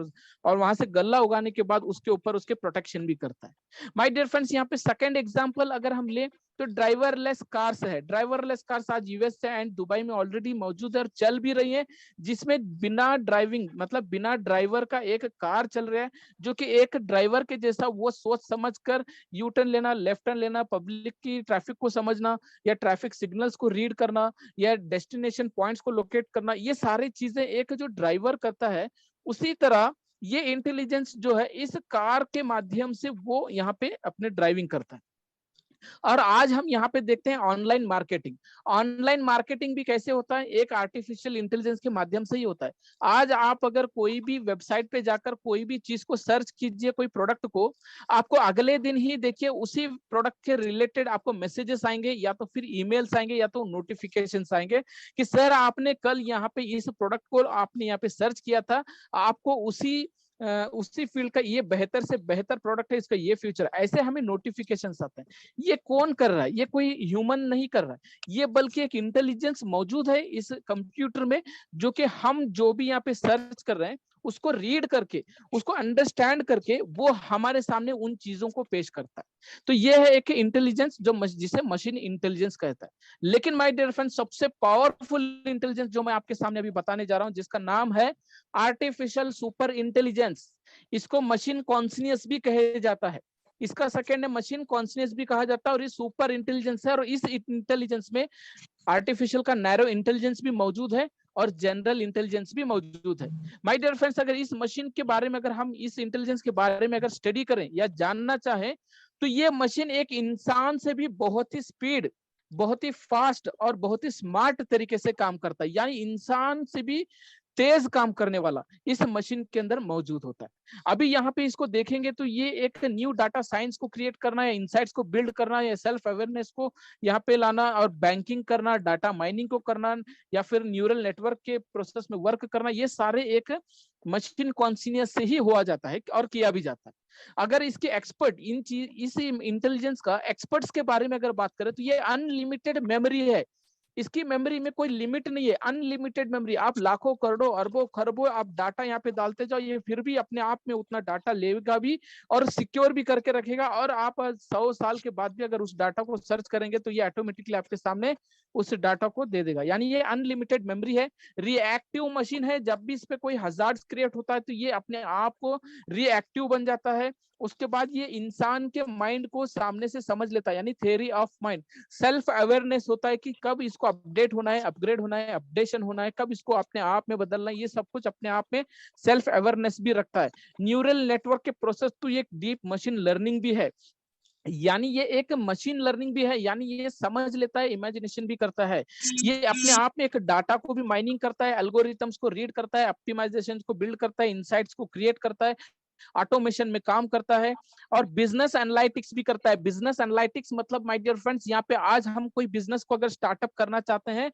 और वहां से गल्ला उगाने के बाद उसके ऊपर उसके प्रोटेक्शन भी करता है। माय डियर फ्रेंड्स, यहाँ पे सेकंड एग्जांपल अगर हम ले तो ड्राइवरलेस कार्स है। ड्राइवरलेस कार्स आज यूएस एंड दुबई में ऑलरेडी मौजूद है और चल भी रही है, जिसमें बिना ड्राइविंग, मतलब बिना ड्राइवर का एक कार चल रहा है, जो कि एक ड्राइवर के जैसा वो सोच समझ कर यू टर्न लेना, लेफ्ट टर्न लेना, पब्लिक की ट्रैफिक को समझना, या ट्रैफिक सिग्नल्स को रीड करना, या डेस्टिनेशन पॉइंट्स को लोकेट करना, ये सारी चीजें एक जो ड्राइवर करता है, उसी तरह ये इंटेलिजेंस जो है इस कार के माध्यम से वो यहाँ पे अपने ड्राइविंग करता है। और आज हम यहाँ पे देखते हैं ऑनलाइन मार्केटिंग। ऑनलाइन मार्केटिंग भी कैसे होता है? एक आर्टिफिशियल इंटेलिजेंस के माध्यम से ही होता है। आज आप अगर कोई भी वेबसाइट पे जाकर कोई भी चीज को सर्च कीजिए, कोई प्रोडक्ट को, आपको अगले दिन ही देखिए उसी प्रोडक्ट के रिलेटेड आपको मैसेजेस आएंगे, या तो फिर ईमेल्स आएंगे, या तो नोटिफिकेशंस आएंगे कि सर आपने कल यहाँ पे इस प्रोडक्ट को आपने यहाँ पे सर्च किया था, आपको उसी फील्ड का ये बेहतर से बेहतर प्रोडक्ट है, इसका ये फ्यूचर। ऐसे हमें नोटिफिकेशंस आते हैं। ये कौन कर रहा है? ये कोई ह्यूमन नहीं कर रहा है, ये बल्कि एक इंटेलिजेंस मौजूद है इस कंप्यूटर में, जो कि हम जो भी यहाँ पे सर्च कर रहे हैं उसको रीड करके, उसको अंडरस्टैंड करके वो हमारे सामने उन चीजों को पेश करता है। तो ये है एक इंटेलिजेंस जो जिसे मशीन इंटेलिजेंस कहता है। लेकिन माय डियर फ्रेंड, सबसे पावरफुल इंटेलिजेंस जो मैं आपके सामने अभी बताने जा रहा हूं, जिसका नाम है आर्टिफिशियल सुपर इंटेलिजेंस। इसको मशीन कॉन्शियस भी कहा जाता है। इसका सेकंड है मशीन कॉन्शियस भी कहा जाता है, और ये सुपर इंटेलिजेंस है। और इस इंटेलिजेंस में आर्टिफिशियल का नैरो इंटेलिजेंस भी मौजूद है और जनरल इंटेलिजेंस भी मौजूद है। माय डियर फ्रेंड्स, अगर इस मशीन के बारे में, अगर हम इस इंटेलिजेंस के बारे में अगर स्टडी करें या जानना चाहें, तो ये मशीन एक इंसान से भी बहुत ही स्पीड, बहुत ही फास्ट और बहुत ही स्मार्ट तरीके से काम करता है। यानी इंसान से भी तेज काम करने वाला इस मशीन के अंदर मौजूद होता है। अभी यहाँ पे इसको देखेंगे तो ये एक न्यू डाटा साइंस को क्रिएट करना है, इंसाइट्स को बिल्ड करना है, सेल्फ अवेयरनेस को यहाँ पे लाना और बैंकिंग करना, डाटा माइनिंग को करना या फिर न्यूरल नेटवर्क के प्रोसेस में वर्क करना, ये सारे एक मशीन कॉन्शियस से ही हुआ जाता है और किया भी जाता है। अगर इसके एक्सपर्ट इन चीज इस इंटेलिजेंस का एक्सपर्ट्स के बारे में अगर बात करें तो ये अनलिमिटेड मेमोरी है। इसकी मेमोरी में कोई लिमिट नहीं है, अनलिमिटेड मेमोरी। आप लाखों करोड़ों अरबों खरबों आप डाटा यहाँ पे डालते जाओ, ये फिर भी अपने आप में उतना डाटा लेगा भी और सिक्योर भी करके रखेगा। और आप 100 साल के बाद भी अगर उस डाटा को सर्च करेंगे तो ये ऑटोमेटिकली आपके सामने उस डाटा को दे देगा। यानी ये अनलिमिटेड मेमोरी है, रिएक्टिव मशीन है। जब भी इस पे कोई हजार्ड क्रिएट होता है तो ये अपने आप को रिएक्टिव बन जाता है। उसके बाद ये इंसान के माइंड को सामने से समझ लेता है, यानी theory of mind. Self awareness होता है कि कब इसको अपडेट होना है, अपग्रेड होना है, अपडेशन होना है, कब इसको अपने आप में बदलना है, ये सब कुछ अपने आप में सेल्फ अवेयरनेस भी रखता है। न्यूरल नेटवर्क के प्रोसेस तो ये डीप मशीन लर्निंग भी है, यानी ये एक मशीन लर्निंग भी है, यानी ये समझ लेता है, इमेजिनेशन भी करता है। ये अपने आप में एक डाटा को भी माइनिंग करता है, एल्गोरिथम्स को रीड करता है, ऑप्टिमाइजेशन को बिल्ड करता है, इनसाइट्स को क्रिएट करता है, ऑटोमेशन में काम करता है और बिजनेस एनालिटिक्स भी करता है। बिजनेस एनालिटिक्स मतलब माय डियर फ्रेंड्स, यहाँ पे आज हम कोई बिजनेस को अगर स्टार्टअप करना चाहते हैं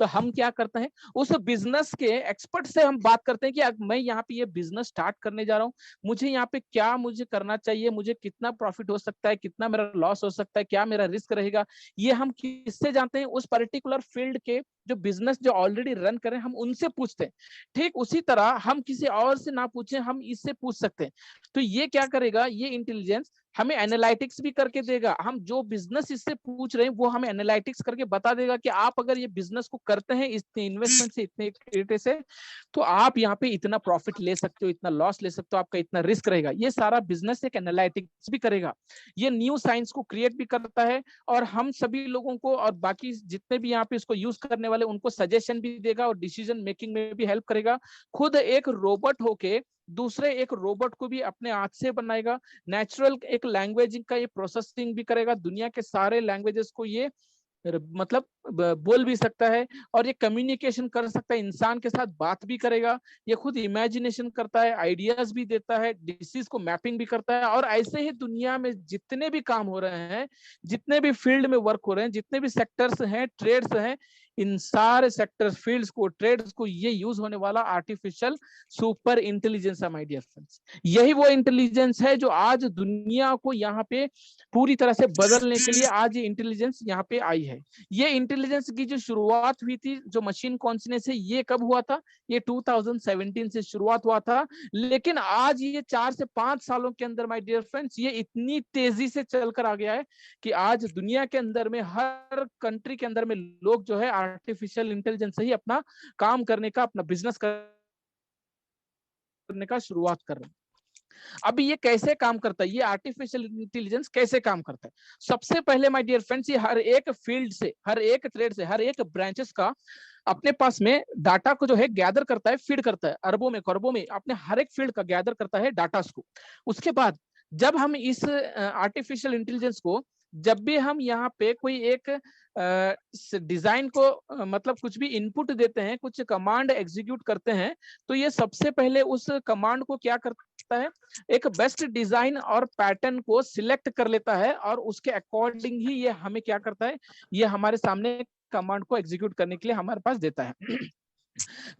तो हम क्या करते हैं, उस बिजनेस के एक्सपर्ट से हम बात करते हैं कि मैं यहाँ पे ये बिजनेस स्टार्ट करने जा रहा हूँ, मुझे यहाँ पे क्या मुझे करना चाहिए, मुझे कितना प्रॉफिट हो सकता है, कितना मेरा लॉस हो सकता है, क्या मेरा रिस्क रहेगा। ये हम किससे जानते हैं, उस पर्टिकुलर फील्ड के जो बिजनेस जो ऑलरेडी रन करें हम उनसे पूछते हैं। ठीक उसी तरह हम किसी और से ना पूछे, हम इससे पूछ सकते हैं। तो ये क्या करेगा, ये इंटेलिजेंस हमें एनालिटिक्स भी करके देगा। हम जो बिजनेस इससे पूछ रहे हैं वो हमें एनालिटिक्स करके बता देगा कि आप अगर ये बिजनेस को करते हैं इतने इन्वेस्टमेंट से, इतने क्रेडिट से, तो आप यहाँ पे इतना प्रॉफिट ले सकते हो, इतना लॉस ले सकते हो, आपका इतना रिस्क रहेगा। ये सारा बिजनेस एक एनालिटिक्स भी करेगा। ये न्यू साइंस को क्रिएट भी करता है और हम सभी लोगों को और बाकी जितने भी यहाँ पे इसको यूज करने वाले उनको सजेशन भी देगा और डिसीजन मेकिंग में भी हेल्प करेगा। खुद एक रोबोट होके दूसरे एक रोबोट को भी अपने हाथ से बनाएगा। नेचुरल एक लैंग्वेजिंग का ये प्रोसेसिंग भी करेगा, दुनिया के सारे लैंग्वेजेस को ये मतलब बोल भी सकता है और ये कम्युनिकेशन कर सकता है, इंसान के साथ बात भी करेगा। ये खुद इमेजिनेशन करता है, आइडियाज भी देता है, डिसीज को मैपिंग भी करता है। और ऐसे ही दुनिया में जितने भी काम हो रहे हैं, जितने भी फील्ड में वर्क हो रहे हैं, जितने भी सेक्टर्स हैं, ट्रेड्स हैं, इन सारे सेक्टर्स, फील्ड्स को, ट्रेड्स को ये यूज होने वाला आर्टिफिशियल सुपर इंटेलिजेंस है माय डियर फ्रेंड्स। यही वो इंटेलिजेंस है जो आज दुनिया को यहाँ पे पूरी तरह से बदलने के लिए आज ये इंटेलिजेंस यहाँ पे आई है। ये इंटेलिजेंस की जो शुरुआत हुई थी, जो मशीन कॉन्शियसनेस है, ये कब हुआ था, ये 2017 से शुरुआत हुआ था। लेकिन आज ये 4 से 5 सालों के अंदर माय डियर फ्रेंड्स ये इतनी तेजी से चलकर आ गया है कि आज दुनिया के अंदर में, हर कंट्री के अंदर में लोग जो है आर्टिफिशियल इंटेलिजेंस से ही अपना काम करने का, अपना बिजनेस करने का शुरुआत कर रहे हैं। अब ये कैसे काम करता है, ये आर्टिफिशियल इंटेलिजेंस कैसे काम करता है। सबसे पहले माय डियर फ्रेंड्स, ये हर एक फील्ड से, हर एक ट्रेड से, हर एक ब्रांचेस का अपने पास में डाटा को जो है गैदर करता है, फीड करता है, अरबों में करोड़ों में अपने हर एक फील्ड का गैदर करता है डाटा को। उसके बाद जब हम इस आर्टिफिशियल इंटेलिजेंस को, जब भी हम यहाँ पे कोई एक डिजाइन को मतलब कुछ भी इनपुट देते हैं, कुछ कमांड एग्जीक्यूट करते हैं, तो ये सबसे पहले उस कमांड को क्या करता है, एक बेस्ट डिजाइन और पैटर्न को सिलेक्ट कर लेता है और उसके अकॉर्डिंग ही ये हमें क्या करता है, ये हमारे सामने कमांड को एग्जीक्यूट करने के लिए हमारे पास देता है।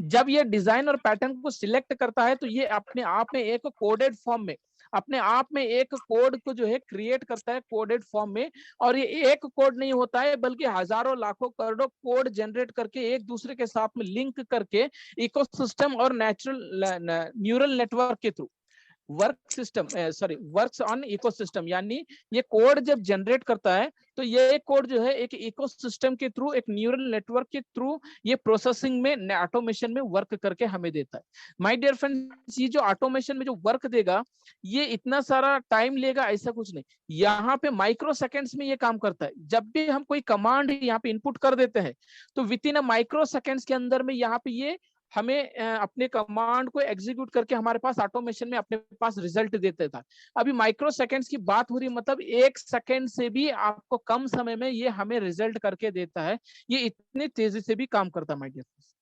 जब ये डिजाइन और पैटर्न को सिलेक्ट करता है तो ये अपने आप में एक कोडेड फॉर्म में, अपने आप में एक कोड को जो है क्रिएट करता है कोडेड फॉर्म में। और ये एक कोड नहीं होता है बल्कि हजारों लाखों करोड़ों कोड जनरेट करके एक दूसरे के साथ में लिंक करके इकोसिस्टम और न्यूरल नेटवर्क के थ्रू वर्क्स ऑन इकोसिस्टम, यानी ये कोड जब जनरेट करता है तो ये कोड जो है एक इकोसिस्टम के थ्रू, एक न्यूरल नेटवर्क के थ्रू ये प्रोसेसिंग में, ऑटोमेशन में वर्क करके हमें देता है। माय डियर फ्रेंड्स, ये जो ऑटोमेशन में जो वर्क देगा ये इतना सारा टाइम लेगा ऐसा कुछ नहीं, यहाँ पे माइक्रो सेकेंड्स में ये काम करता है। जब भी हम कोई कमांड यहाँ पे इनपुट कर देते हैं तो with in a micro seconds के अंदर में यहाँ पे ये हमें अपने कमांड को एग्जीक्यूट करके हमारे पास ऑटोमेशन में अपने पास रिजल्ट देता था। अभी माइक्रो सेकंड्स की बात हो रही, मतलब 1 सेकंड से भी आपको कम समय में ये हमें रिजल्ट करके देता है। ये इतनी तेजी से भी काम करता है माय डियर फ्रेंड्स।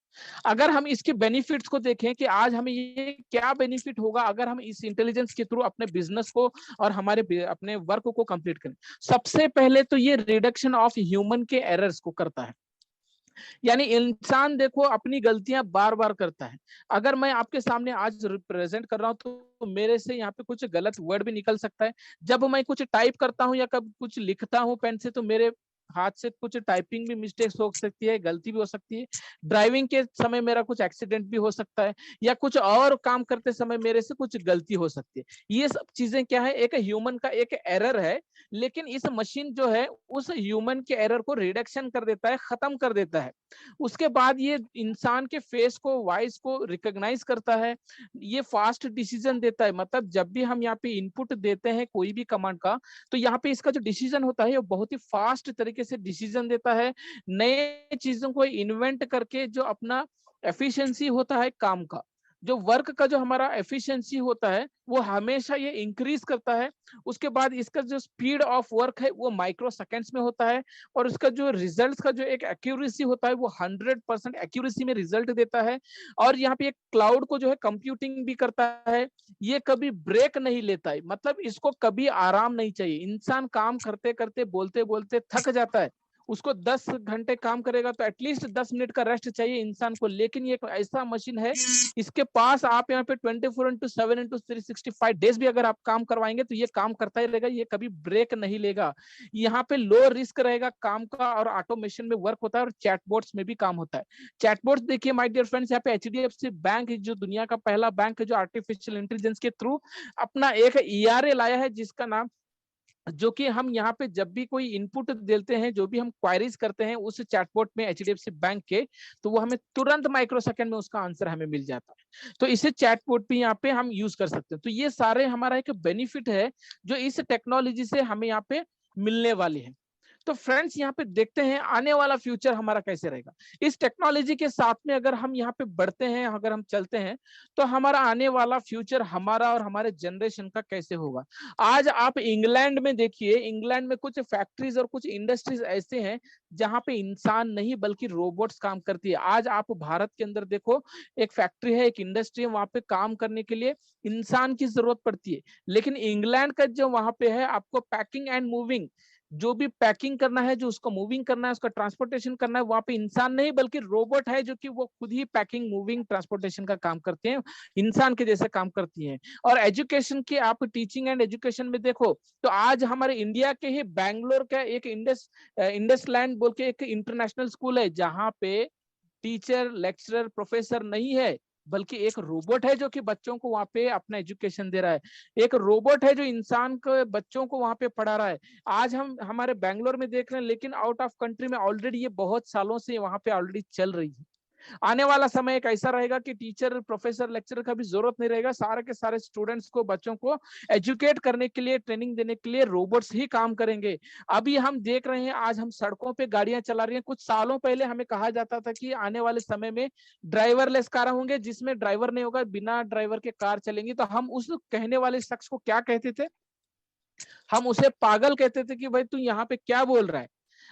अगर हम इसके बेनिफिट्स को देखें कि आज हमें ये क्या बेनिफिट होगा अगर हम इस इंटेलिजेंस के थ्रू अपने बिजनेस को और हमारे अपने वर्क को कंप्लीट करें। सबसे पहले तो ये रिडक्शन ऑफ ह्यूमन के एरर्स को करता है, यानी इंसान देखो अपनी गलतियां बार बार करता है। अगर मैं आपके सामने आज रिप्रेजेंट कर रहा हूं तो मेरे से यहाँ पे कुछ गलत वर्ड भी निकल सकता है। जब मैं कुछ टाइप करता हूँ या कब कुछ लिखता हूँ पेन से तो मेरे हाथ से कुछ टाइपिंग भी मिस्टेक्स हो सकती है, गलती भी हो सकती है। ड्राइविंग के समय मेरा कुछ एक्सीडेंट भी हो सकता है, या कुछ और काम करते समय मेरे से कुछ गलती हो सकती है। ये सब चीजें क्या है, एक ह्यूमन का एक एरर है। लेकिन इस मशीन जो है उस ह्यूमन के एरर को रिडक्शन कर देता है, खत्म कर देता है। उसके बाद ये इंसान के फेस को, वॉइस को रिकॉग्नाइज करता है। ये फास्ट डिसीजन देता है, मतलब जब भी हम यहाँ पे इनपुट देते हैं कोई भी कमांड का, तो यहाँ पे इसका जो डिसीजन होता है वो बहुत ही फास्ट तरीके से डिसीजन देता है। नए चीजों को इन्वेंट करके जो अपना एफिशिएंसी होता है काम का, जो वर्क का जो हमारा एफिशिएंसी होता है वो हमेशा ये इंक्रीज करता है। उसके बाद इसका जो स्पीड ऑफ वर्क है वो माइक्रो सेकेंड्स में होता है, और उसका जो रिजल्ट का जो एक एक्यूरेसी होता है वो 100% एक्यूरेसी में रिजल्ट देता है। और यहाँ पे एक क्लाउड को जो है कंप्यूटिंग भी करता है। ये कभी ब्रेक नहीं लेता है, मतलब इसको कभी आराम नहीं चाहिए। इंसान काम करते करते बोलते बोलते थक जाता है, उसको 10 घंटे काम करेगा तो एटलीस्ट 10 मिनट का रेस्ट चाहिए इंसान को। लेकिन ये एक ऐसा मशीन है, इसके पास आप यहाँ पे 24/7/365 डेज भी अगर आप काम करवाएंगे तो ये काम करता ही रहेगा, ये कभी ब्रेक नहीं लेगा। यहाँ पे लो रिस्क रहेगा काम का, और ऑटोमेशन में वर्क होता है, और चैटबॉट्स में भी काम होता है। चैटबॉट्स देखिए माय डियर फ्रेंड्स, यहाँ पे एचडीएफसी बैंक जो दुनिया का पहला बैंक है जो आर्टिफिशियल इंटेलिजेंस के थ्रू अपना एक ईआरए लाया है, जिसका नाम, जो कि हम यहाँ पे जब भी कोई इनपुट देते हैं, जो भी हम क्वायरीज करते हैं उस चैटबॉट में एचडीएफसी बैंक के, तो वो हमें तुरंत माइक्रो सेकंड में उसका आंसर हमें मिल जाता है। तो इसे चैटबॉट भी यहाँ पे हम यूज कर सकते हैं। तो ये सारे हमारा एक बेनिफिट है जो इस टेक्नोलॉजी से हमें यहाँ पे मिलने वाली है। तो फ्रेंड्स यहाँ पे देखते हैं आने वाला फ्यूचर हमारा कैसे रहेगा। इस टेक्नोलॉजी के साथ में अगर हम यहाँ पे बढ़ते हैं, अगर हम चलते हैं, तो हमारा आने वाला फ्यूचर हमारा और हमारे जनरेशन का कैसे होगा। आज आप इंग्लैंड में देखिए, इंग्लैंड में कुछ फैक्ट्रीज और कुछ इंडस्ट्रीज ऐसे हैं जहां पे इंसान नहीं बल्कि रोबोट्स काम करती है। आज आप भारत के अंदर देखो, एक फैक्ट्री है, एक इंडस्ट्री है, वहां पे काम करने के लिए इंसान की जरूरत पड़ती है। लेकिन इंग्लैंड का जो वहां पे है, आपको पैकिंग एंड मूविंग, जो भी पैकिंग करना है, जो उसको मूविंग करना है, उसका ट्रांसपोर्टेशन करना है, वहां पे इंसान नहीं बल्कि रोबोट है, जो कि वो खुद ही पैकिंग, मूविंग, ट्रांसपोर्टेशन का काम करते हैं, इंसान के जैसे काम करती हैं। और एजुकेशन की आप टीचिंग एंड एजुकेशन में देखो तो आज हमारे इंडिया के ही बैंगलोर का एक इंडस लैंड बोल के एक इंटरनेशनल स्कूल है, जहाँ पे टीचर, लेक्चरर, प्रोफेसर नहीं है, बल्कि एक रोबोट है जो कि बच्चों को वहां पे अपना एजुकेशन दे रहा है। एक रोबोट है जो इंसान को, बच्चों को वहां पे पढ़ा रहा है। आज हम हमारे बैंगलोर में देख रहे हैं, लेकिन आउट ऑफ कंट्री में ऑलरेडी ये बहुत सालों से वहां पे ऑलरेडी चल रही है। आने वाला समय एक ऐसा रहेगा कि टीचर, प्रोफेसर, लेक्चरर का भी जरूरत नहीं रहेगा। सारे के सारे स्टूडेंट्स को, बच्चों को एजुकेट करने के लिए, ट्रेनिंग देने के लिए रोबोट्स ही काम करेंगे। अभी हम देख रहे हैं, आज हम सड़कों पे गाड़ियां चला रही हैं। कुछ सालों पहले हमें कहा जाता था कि आने वाले समय में ड्राइवरलेस कार होंगे, जिसमें ड्राइवर नहीं होगा, बिना ड्राइवर के कार चलेंगी। तो हम उस कहने वाले शख्स को क्या कहते थे? हम उसे पागल कहते थे कि भाई तू यहाँ पे क्या बोल रहा है।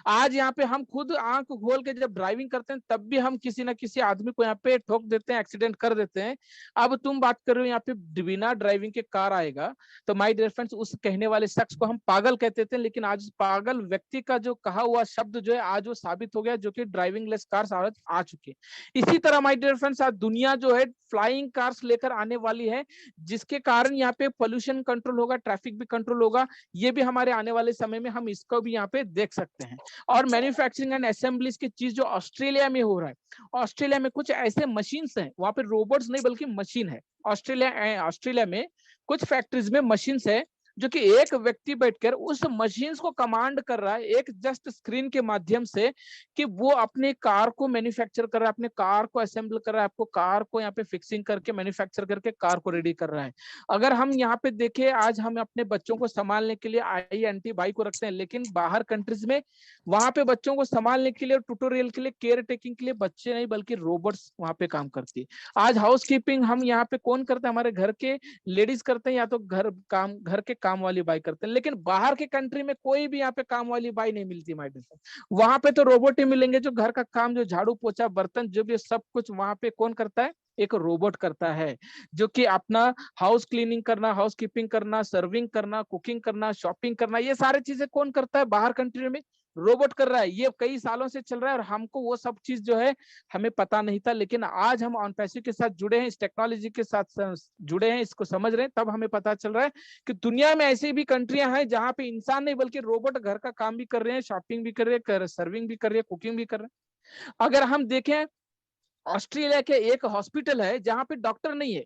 आज यहाँ पे हम खुद आंख खोल के जब ड्राइविंग करते हैं तब भी हम किसी ना किसी आदमी को यहाँ पे ठोक देते हैं, एक्सीडेंट कर देते हैं। अब तुम बात कर रहे हो यहाँ पे बिना ड्राइविंग के कार आएगा, तो माय डियर फ्रेंड्स, उस कहने वाले शख्स को हम पागल कहते थे। लेकिन आज पागल व्यक्ति का जो कहा हुआ शब्द जो है आज वो साबित हो गया, जो कि ड्राइविंग लेस कार्स आ चुके हैं। इसी तरह माय डियर फ्रेंड्स, आज दुनिया जो है फ्लाइंग कार्स लेकर आने वाली है, जिसके कारण यहाँ पे पोल्यूशन कंट्रोल होगा, ट्रैफिक भी कंट्रोल होगा। ये भी हमारे आने वाले समय में हम इसको भी यहाँ पे देख सकते हैं। और मैन्युफैक्चरिंग एंड असेंबलीज की चीज जो ऑस्ट्रेलिया में हो रहा है, ऑस्ट्रेलिया में कुछ ऐसे मशीन्स हैं, वहां पे रोबोट्स नहीं बल्कि मशीन है। ऑस्ट्रेलिया में कुछ फैक्ट्रीज में मशीन्स है, जो कि एक व्यक्ति बैठकर उस मशीन्स को कमांड कर रहा है, एक जस्ट स्क्रीन के माध्यम से, कि वो अपने कार को मैन्युफैक्चर कर रहा है, अपने कार को असेंबल कर रहा है, आपको कार को यहाँ पे फिक्सिंग करके, मैन्युफैक्चर करके कार को रेडी कर रहा है। अगर हम यहाँ पे देखें, आज हम अपने बच्चों को संभालने के लिए INT को रखते हैं, लेकिन बाहर कंट्रीज में वहां पे बच्चों को संभालने के लिए, ट्यूटोरियल के लिए, केयर टेकिंग के लिए बच्चे नहीं बल्कि रोबोट्स वहां पे काम करती है। आज हाउस कीपिंग हम यहाँ पे कौन करते हैं? हमारे घर के लेडीज करते हैं, या तो घर के काम वाली बाई करते हैं, लेकिन बाहर के कंट्री में कोई भी यहाँ पे काम वाली बाई नहीं मिलती माय डियर फ्रेंड। वहां पे तो रोबोट ही मिलेंगे, जो घर का काम, जो झाड़ू पोछा बर्तन जो भी सब कुछ वहां पे कौन करता है, एक रोबोट करता है, जो कि अपना हाउस क्लीनिंग करना, हाउस कीपिंग करना, सर्विंग करना, कुकिंग करना, शॉपिंग करना, ये सारी चीजें कौन करता है बाहर कंट्री में, रोबोट कर रहा है। ये कई सालों से चल रहा है और हमको वो सब चीज जो है हमें पता नहीं था, लेकिन आज हम ऑन पैसिव के साथ जुड़े हैं, इस टेक्नोलॉजी के साथ जुड़े हैं, इसको समझ रहे हैं, तब हमें पता चल रहा है कि दुनिया में ऐसी भी कंट्रियां हैं जहां पे इंसान नहीं बल्कि रोबोट घर का काम भी कर रहे हैं, शॉपिंग भी कर रहे हैं, सर्विंग भी कर रहे हैं, कुकिंग भी कर रहे हैं। अगर हम देखें, ऑस्ट्रेलिया के एक हॉस्पिटल है जहां पे डॉक्टर नहीं है।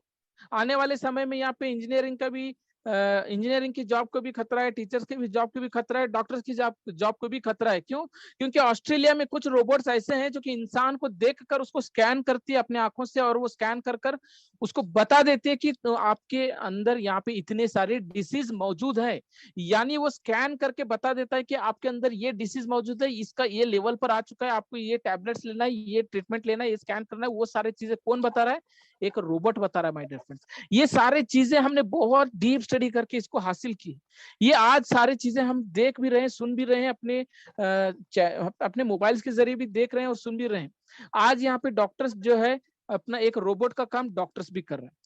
आने वाले समय में यहाँ पे इंजीनियरिंग का भी इंजीनियरिंग की जॉब को भी खतरा है, टीचर्स की भी जॉब को भी खतरा है, डॉक्टर्स की जॉब को भी खतरा है। क्यों? क्योंकि ऑस्ट्रेलिया में कुछ रोबोट्स ऐसे हैं जो कि इंसान को देखकर उसको स्कैन करती है अपने आंखों से, और वो स्कैन कर कर उसको बता देते हैं कि तो आपके अंदर यहाँ पे इतने सारे डिसीज मौजूद है। यानी वो स्कैन करके बता देता है कि आपके अंदर ये डिसीज मौजूद है, इसका ये लेवल पर आ चुका है, आपको ये टैबलेट्स लेना है, ये ट्रीटमेंट लेना है, ये स्कैन करना है। वो सारी चीजें कौन बता रहा है? एक रोबोट बता रहा है माय डियर फ्रेंड्स। ये सारी चीजें हमने बहुत डीप स्टडी करके इसको हासिल की। ये आज सारी चीजें हम देख भी रहे हैं, सुन भी रहे हैं, अपने मोबाइल्स के जरिए भी देख रहे हैं और सुन भी रहे हैं। आज यहाँ पे डॉक्टर्स जो है अपना एक रोबोट का काम डॉक्टर्स भी कर रहे हैं।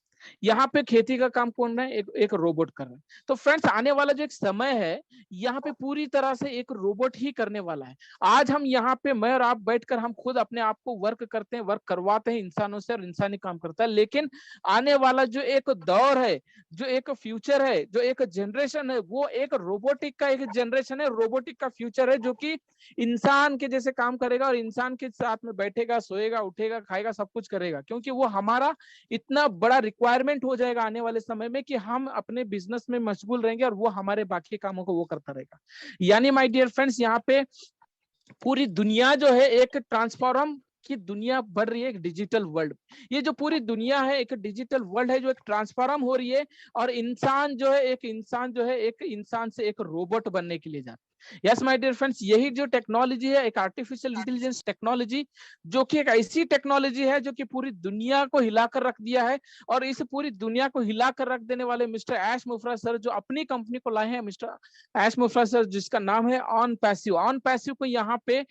यहाँ पे खेती का काम कौन रहा है? एक रोबोट कर रहा है। तो फ्रेंड्स, आने वाला जो एक समय है यहाँ पे पूरी तरह से एक रोबोट ही करने वाला है। आज हम यहाँ पे, मैं और आप बैठकर हम खुद अपने आप को वर्क करते हैं, वर्क करवाते हैं इंसानों से, और इंसानी काम करता है। लेकिन आने वाला जो एक दौर है, जो एक फ्यूचर है, जो एक जनरेशन है, वो एक रोबोटिक का एक जनरेशन है, रोबोटिक का फ्यूचर है, जो कि इंसान के जैसे काम करेगा और इंसान के साथ में बैठेगा, सोएगा, उठेगा, खाएगा, सब कुछ करेगा। क्योंकि वो हमारा इतना बड़ा रिक्वायरमेंट हो जाएगा आने वाले समय में कि हम अपने बिजनेस में मशगूल रहेंगे और वो हमारे बाकी कामों को वो करता रहेगा। यानी माय डियर फ्रेंड्स, यहाँ पे पूरी दुनिया जो है एक ट्रांसफॉर्म की दुनिया बढ़ रही है, एक डिजिटल वर्ल्ड। ये जो पूरी दुनिया है एक डिजिटल वर्ल्ड है जो एक ट्रांसफॉर्म हो रही है, और इंसान जो है एक इंसान से एक रोबोट बनने के लिए जा रहा है। यस माय डियर फ्रेंड्स, यही जो टेक्नोलॉजी है, एक आर्टिफिशियल इंटेलिजेंस टेक्नोलॉजी, जो कि एक ऐसी टेक्नोलॉजी है जो कि पूरी दुनिया को हिलाकर रख दिया है। और इस पूरी दुनिया को हिलाकर रख देने वाले मिस्टर ऐश मुफरा सर, जो अपनी कंपनी को लाए हैं, मिस्टर ऐश मुफरा सर, जिसका नाम है ऑन पैसिव। ऑन पैसिव को यहाँ पे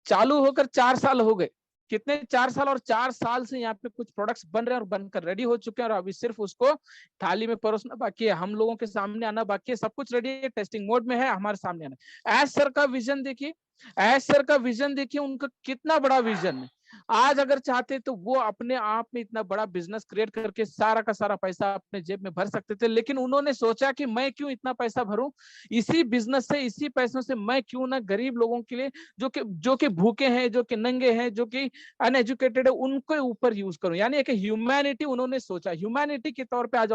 चालू होकर 4 साल हो गए। कितने? 4 साल। और 4 साल से यहाँ पे कुछ प्रोडक्ट्स बन रहे हैं और बनकर रेडी हो चुके हैं, और अभी सिर्फ उसको थाली में परोसना बाकी है, हम लोगों के सामने आना बाकी है। सब कुछ रेडी है, टेस्टिंग मोड में है, हमारे सामने आना। ऐश सर का विजन देखिए, ऐश सर का विजन देखिए, उनका कितना बड़ा विजन है। आज अगर चाहते तो वो अपने आप में इतना बड़ा बिजनेस क्रिएट करके सारा का सारा पैसा अपने जेब में भर सकते थे, लेकिन उन्होंने सोचा कि मैं क्यों इतना पैसा भरूं, इसी बिजनेस से, इसी पैसों से मैं क्यों ना गरीब लोगों के लिए, जो कि भूखे हैं, जो कि नंगे हैं, जो कि अनएजुकेटेड है, उनके ऊपर यूज करूं। यानी एक ह्यूमैनिटी उन्होंने सोचा, ह्यूमैनिटी के तौर पे आज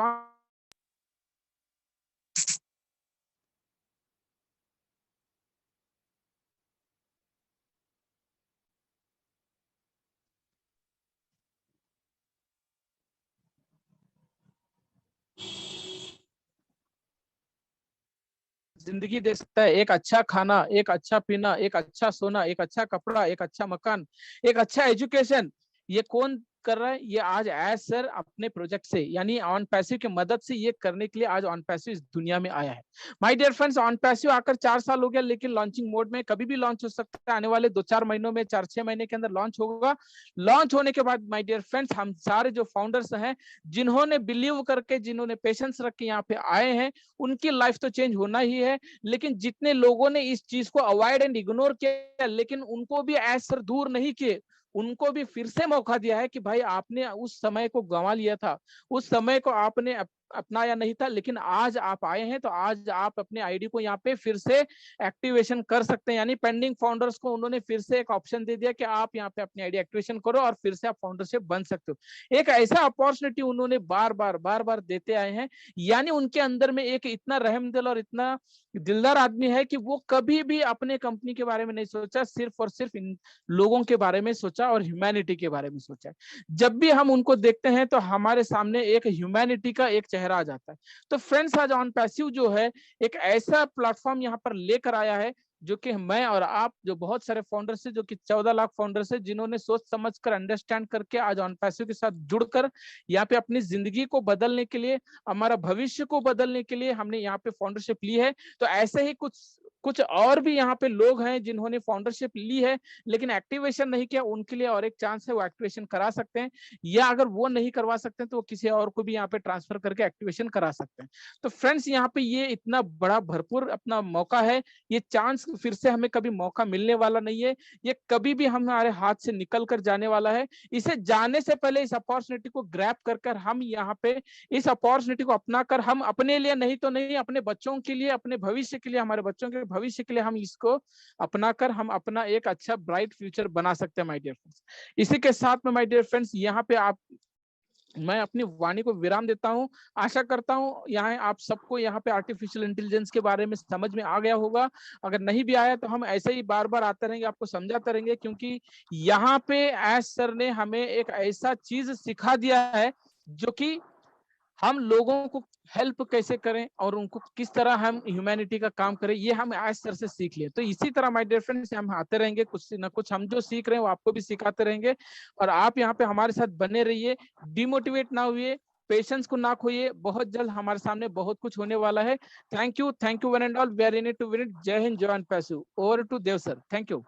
जिंदगी दे सकता है। एक अच्छा खाना, एक अच्छा पीना, एक अच्छा सोना, एक अच्छा कपड़ा, एक अच्छा मकान, एक अच्छा एजुकेशन, ये कौन कर रहा है? ये आज ऐश सर अपने प्रोजेक्ट से, यानी ऑन पैसिव की मदद से ये करने के लिए आज ऑन पैसिव इस दुनिया में आया है। My dear friends, on passive आकर 4 साल हो गया, लेकिन लॉन्चिंग मोड में, कभी भी लॉन्च हो सकता है, आने वाले 2-4 महीनों में, 4-6 महीने के अंदर लॉन्च होगा। लॉन्च होने के बाद माय डियर फ्रेंड्स, हम सारे जो फाउंडर्स हैं, जिन्होंने बिलीव करके, जिन्होंने पेशेंस रख के यहाँ पे आए हैं, उनकी लाइफ तो चेंज होना ही है। लेकिन जितने लोगों ने इस चीज को अवॉइड एंड इग्नोर किया, लेकिन उनको भी ऐश सर दूर नहीं किए, उनको भी फिर से मौका दिया है कि भाई आपने उस समय को गंवा लिया था, उस समय को आपने अपनाया नहीं था, लेकिन आज आप आए हैं तो आज आप अपने आईडी को यहाँ पे फिर से एक्टिवेशन कर सकते हैं। यानी पेंडिंग फाउंडर्स को उन्होंने फिर से एक ऑप्शन दे दिया कि आप यहाँ पे अपनी आईडी एक्टिवेशन करो और फिर से आप फाउंडरशिप बन सकते हो। एक ऐसा अपॉर्चुनिटी उन्होंने बार बार देते आए हैं। यानी उनके अंदर में एक इतना रहमदिल और इतना दिलदार आदमी है कि वो कभी भी अपने कंपनी के बारे में नहीं सोचा, सिर्फ और सिर्फ इन लोगों के बारे में सोचा और ह्यूमैनिटी के बारे में सोचा। जब भी हम उनको देखते हैं तो हमारे सामने एक ह्यूमैनिटी का एक चेहरा आ जाता है। तो फ्रेंड्स, आज ऑन पैसिव जो है एक ऐसा प्लेटफॉर्म यहाँ पर लेकर आया है जो कि मैं और आप जो बहुत सारे फाउंडर्स है, जो कि 14 लाख फाउंडर्स है, जिन्होंने सोच समझ कर अंडरस्टैंड करके आज ऑन पैसिव के साथ जुड़कर यहाँ पे अपनी जिंदगी को बदलने के लिए, हमारा भविष्य को बदलने के लिए हमने यहाँ पे फाउंडरशिप ली है। तो ऐसे ही कुछ कुछ और भी यहाँ पे लोग हैं जिन्होंने फाउंडरशिप ली है लेकिन एक्टिवेशन नहीं किया, उनके लिए और एक चांस है, वो एक्टिवेशन करा सकते हैं, या अगर वो नहीं करवा सकते हैं तो वो किसी और को भी यहाँ पे ट्रांसफर करके एक्टिवेशन करा सकते हैं। तो फ्रेंड्स, यहाँ पे ये इतना बड़ा भरपूर अपना मौका है, ये चांस फिर से हमें कभी मौका मिलने वाला नहीं है, ये कभी भी हमारे हाथ से निकल कर जाने वाला है। इसे जाने से पहले इस अपॉर्चुनिटी को ग्रैब कर हम यहाँ पे इस अपॉर्चुनिटी को अपना कर हम अपने लिए नहीं तो नहीं, अपने बच्चों के लिए, अपने भविष्य के लिए, हमारे बच्चों के भविष्य के लिए हम इसको अपना कर हम अपना एक अच्छा ब्राइट फ्यूचर बना सकते हैं माय डियर फ्रेंड्स। इसी के साथ में माय डियर फ्रेंड्स, यहाँ पे मैं अपनी वाणी को विराम देता हूं। आशा करता हूं यहाँ आप सबको यहाँ पे आर्टिफिशियल इंटेलिजेंस के बारे में समझ में आ गया होगा। अगर नहीं भी आया तो हम ऐसे ही बार बार आते रहेंगे, आपको समझाते रहेंगे, क्योंकि यहाँ पे एस सर ने हमें एक ऐसा चीज सिखा दिया है जो कि हम लोगों को हेल्प कैसे करें और उनको किस तरह हम ह्यूमैनिटी का काम करें, ये हम आज सर से सीख लिए। तो इसी तरह माय डियर फ्रेंड्स हम आते रहेंगे, कुछ ना कुछ हम जो सीख रहे हैं वो आपको भी सिखाते रहेंगे, और आप यहाँ पे हमारे साथ बने रहिए, डिमोटिवेट ना हुए, पेशेंस को ना खोइए, बहुत जल्द हमारे सामने बहुत कुछ होने वाला है। Thank you one and all, we are in it to win it. जय हिंद, जय and passive. Over to Dev sir, thank you.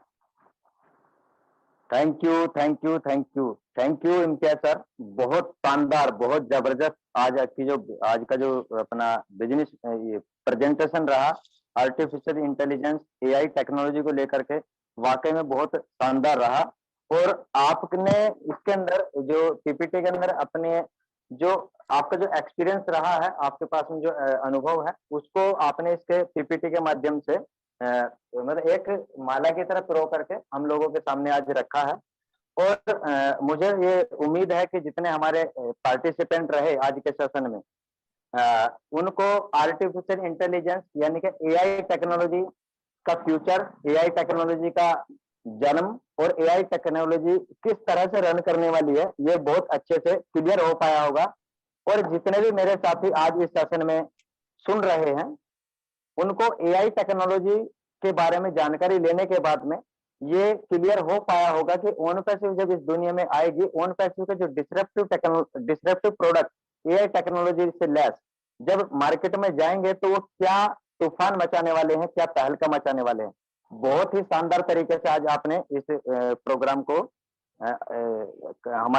Thank you, thank you, thank you, thank you Imtiaz sir. बहुत शानदार, बहुत जबरदस्त आज का जो अपना बिजनेस ये प्रेजेंटेशन रहा आर्टिफिशियल इंटेलिजेंस एआई टेक्नोलॉजी को लेकर के, वाकई में बहुत शानदार रहा। और आपने इसके अंदर जो पीपीटी के अंदर अपने जो आपका जो एक्सपीरियंस रहा है, आपके पास में जो अनुभव है, उसको आपने इसके पीपीटी के माध्यम से मतलब एक माला की तरह प्रो करके हम लोगों के सामने आज रखा है। और मुझे ये उम्मीद है कि जितने हमारे पार्टिसिपेंट रहे आज के सेशन में, उनको आर्टिफिशियल इंटेलिजेंस यानी कि एआई टेक्नोलॉजी का फ्यूचर, एआई टेक्नोलॉजी का जन्म और एआई टेक्नोलॉजी किस तरह से रन करने वाली है, ये बहुत अच्छे से क्लियर हो पाया होगा। और जितने भी मेरे साथी आज इस सेशन में सुन रहे हैं, उनको एआई टेक्नोलॉजी के बारे में जानकारी लेने के बाद में ये क्लियर हो पाया होगा कि ओन पैसिव जब इस दुनिया में आएगी, ओन पैसिव के जो डिसरप्टिव प्रोडक्ट एआई टेक्नोलॉजी से लैस जब मार्केट में जाएंगे तो वो क्या तूफान मचाने वाले हैं, क्या तहलका मचाने वाले हैं। बहुत ही शानदार तरीके से आज आपने इस प्रोग्राम को हमारे